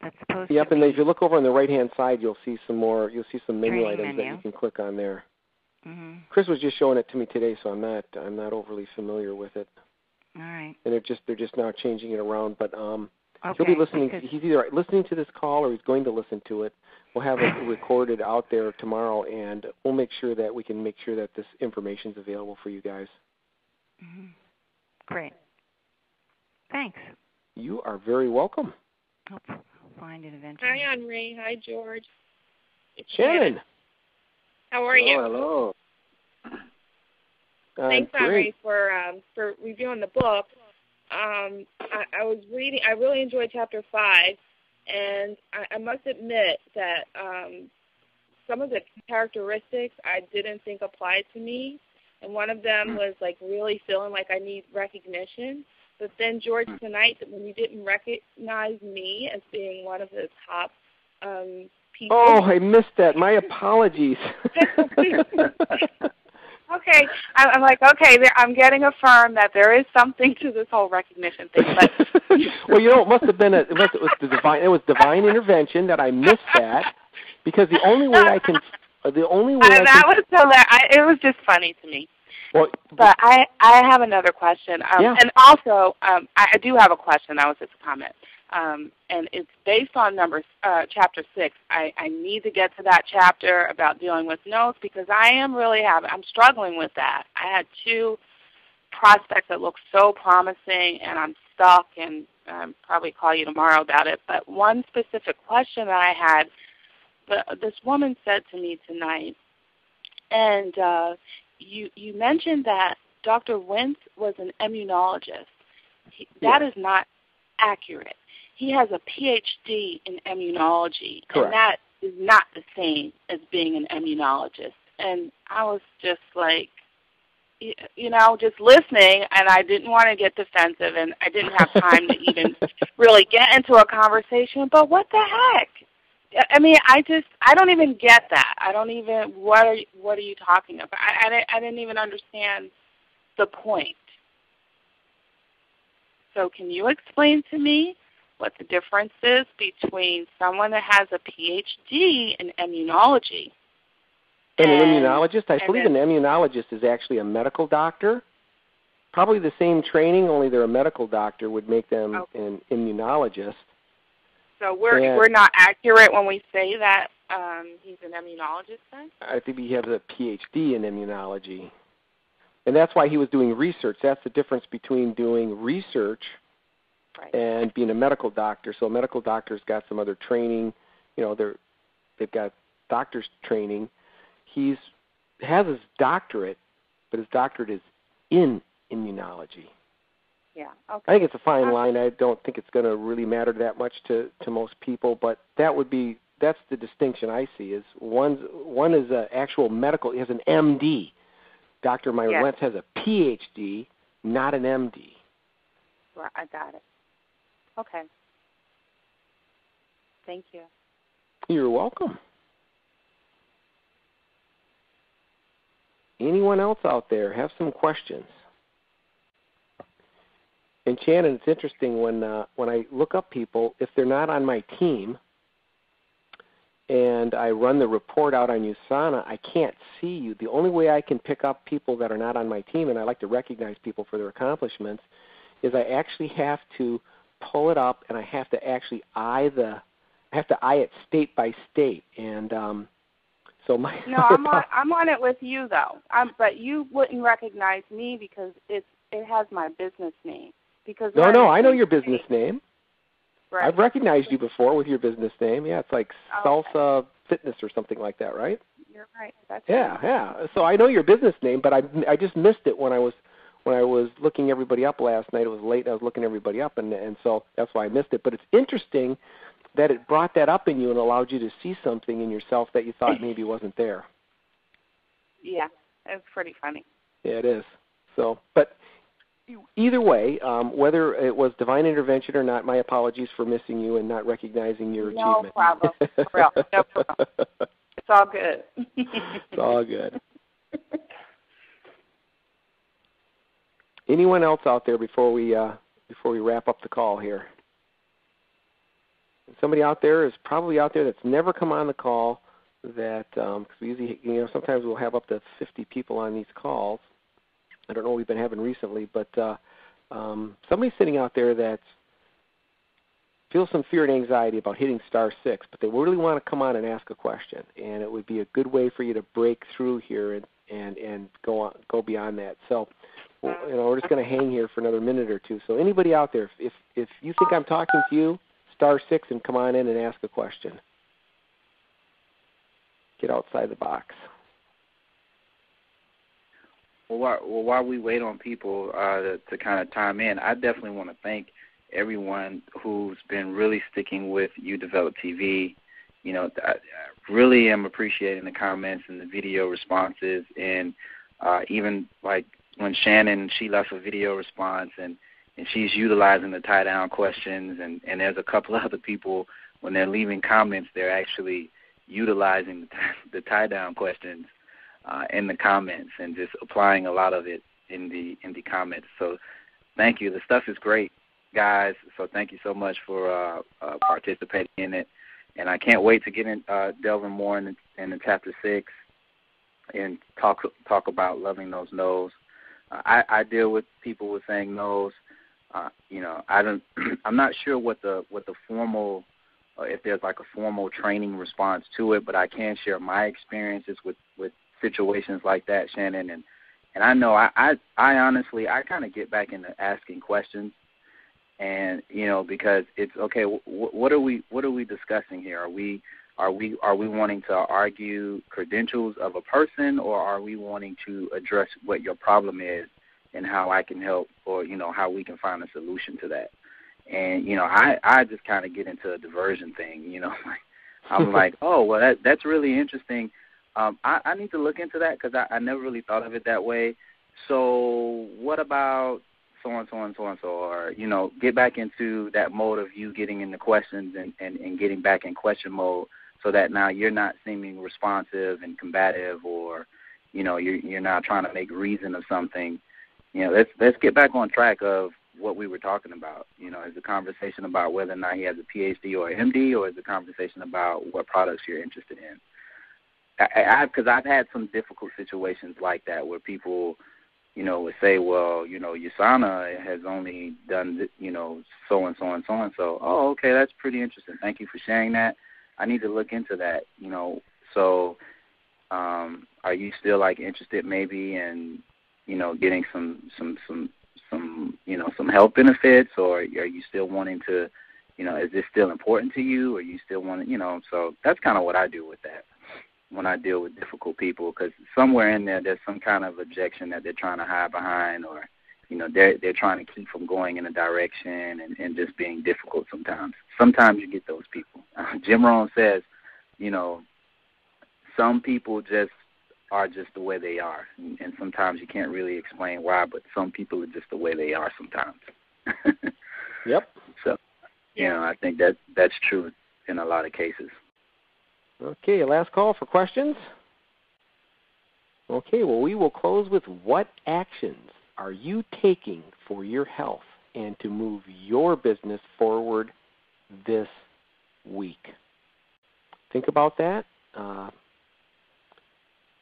that's supposed to be. Yep, and if you look over on the right-hand side, you'll see some menu items that you can click on there. Chris was just showing it to me today, so I'm not overly familiar with it. All right. And they're just now changing it around, but he'll be listening. He's either listening to this call or he's going to listen to it. We'll have it recorded out there tomorrow, and we'll make sure that we can make sure that this information is available for you guys. Great. Thanks. You are very welcome. I'll find it eventually. Hi, Henri. Hi, George. It's Shannon. How are you? Hello. Thanks, Henri, for reviewing the book. I was reading. I really enjoyed Chapter 5. And I must admit that some of the characteristics I didn't think applied to me. And one of them was like really feeling like I need recognition. But then, George, tonight, when you didn't recognize me as being one of the top people. Oh, I missed that. My apologies. Okay, I'm like, okay, I'm getting affirmed that there is something to this whole recognition thing. But well, it must have been it was divine intervention that I missed that, because the only way I can it was just funny to me. Well, but I have another question, and also I do have a question. That was just a comment. And it's based on chapter 6. I need to get to that chapter about dealing with notes, because I'm struggling with that. I had 2 prospects that look so promising, and I'm stuck, and I'll probably call you tomorrow about it. But one specific question that I had, this woman said to me tonight, and you mentioned that Dr. Wentz was an immunologist. That is not accurate. He has a PhD in immunology, correct, and that is not the same as being an immunologist. And I was just like, just listening, and I didn't want to get defensive, and I didn't have time to even really get into a conversation. But what the heck? I mean, I don't even get that. I don't even, what are you talking about? I didn't even understand the point. So can you explain to me what the difference is between someone that has a PhD in immunology and an immunologist? I believe an immunologist is actually a medical doctor. Probably the same training, only they're a medical doctor would make them an immunologist. So we're not accurate when we say that he's an immunologist then? I think he has a PhD in immunology. And that's why he was doing research. That's the difference between doing research and being a medical doctor. So a medical doctor's got some other training. They've got doctor's training. He has his doctorate, but his doctorate is in immunology. Yeah. Okay. I think it's a fine line. I don't think it's going to really matter that much to most people, but that's the distinction I see. Is one is an actual medical. He has an MD. Dr. Myron Wentz has a PhD, not an MD. Right, I got it. Okay. Thank you. You're welcome. Anyone else out there have some questions? And Shannon, it's interesting when I look up people, if they're not on my team, and I run the report out on USANA, I can't see you. The only way I can pick up people that are not on my team, and I like to recognize people for their accomplishments, is I actually have to pull it up, and I have to actually eye it state by state. And so my I'm on it with you though. But you wouldn't recognize me because it has my business name. Because no, I know your business name. Right. I've recognized you before with your business name. Yeah, it's like Salsa Fitness or something like that, right? You're right. That's yeah. So I know your business name, but I just missed it when I was looking everybody up last night. It was late. I was looking everybody up, and so that's why I missed it. But it's interesting that it brought that up in you and allowed you to see something in yourself that you thought maybe wasn't there. Yeah, it's pretty funny. Yeah, it is. So, but either way, whether it was divine intervention or not, my apologies for missing you and not recognizing your achievement. No problem. For real. No problem. It's all good. It's all good. Anyone else out there before we wrap up the call here? Somebody out there is probably out there that's never come on the call. That because we usually, sometimes we'll have up to 50 people on these calls. I don't know what we've been having recently, but somebody's sitting out there that feels some fear and anxiety about hitting *6, but they really want to come on and ask a question, and it would be a good way for you to break through here and go beyond that. So, we're just going to hang here for another minute or two. So, anybody out there, if you think I'm talking to you, *6 and come on in and ask a question. Get outside the box. Well, while we wait on people to kind of chime in, I definitely want to thank everyone who's been really sticking with You Develop TV. I really am appreciating the comments and the video responses, and even like when Shannon, she left a video response, and she's utilizing the tie-down questions, and there's a couple of other people, when they're leaving comments, they're actually utilizing the tie-down questions in the comments and just applying a lot of it in the comments. So thank you. The stuff is great, guys. So thank you so much for participating in it. And I can't wait to get in, delving more in the chapter 6 and talk about loving those no's. I deal with people with saying no's. I'm not sure what the formal, if there's like a formal training response to it, but I can share my experiences with situations like that, Shannon, and I know I honestly I kind of get back into asking questions, and because it's okay. What are we discussing here? Are we wanting to argue credentials of a person, or are we wanting to address what your problem is and how I can help, or how we can find a solution to that? And I just kind of get into a diversion thing. I'm like, oh well, that's really interesting. I need to look into that because I never really thought of it that way. So what about so-and-so and so-and-so? Or, get back into that mode of you getting into questions and getting back in question mode so that now you're not seeming responsive and combative, or, you're not trying to make reason of something. Let's get back on track of what we were talking about. Is the conversation about whether or not he has a PhD or an MD, or is the conversation about what products you're interested in? Because I've had some difficult situations like that where people would say, well, USANA has only done, so and so and so and so. Oh, okay, that's pretty interesting. Thank you for sharing that. I need to look into that, So are you still interested maybe in, getting some health benefits, or are you still wanting to, is this still important to you, or you still want to, so that's kind of what I do with that when I deal with difficult people, because somewhere in there's some kind of objection that they're trying to hide behind, or, they're trying to keep from going in a direction and just being difficult sometimes. Sometimes you get those people. Jim Rohn says, some people are just the way they are, and sometimes you can't really explain why, but some people are just the way they are sometimes. Yep. So, I think that's true in a lot of cases. Okay, last call for questions. Okay, well, we will close with, what actions are you taking for your health and to move your business forward this week? Think about that.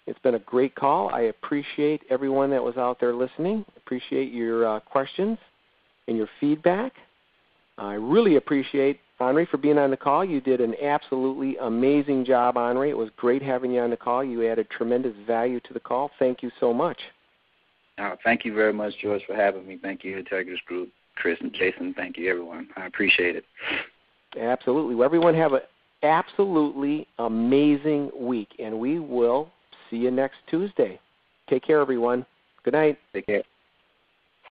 It's been a great call. I appreciate everyone that was out there listening. Appreciate your questions and your feedback. I really appreciate Henri for being on the call. You did an absolutely amazing job, Henri. It was great having you on the call. You added tremendous value to the call. Thank you so much. Thank you very much, George, for having me. Thank you, Integrity Group, Chris and Jason. Thank you, everyone. I appreciate it. Absolutely. Well, everyone have an absolutely amazing week, and we will see you next Tuesday. Take care, everyone. Good night. Take care.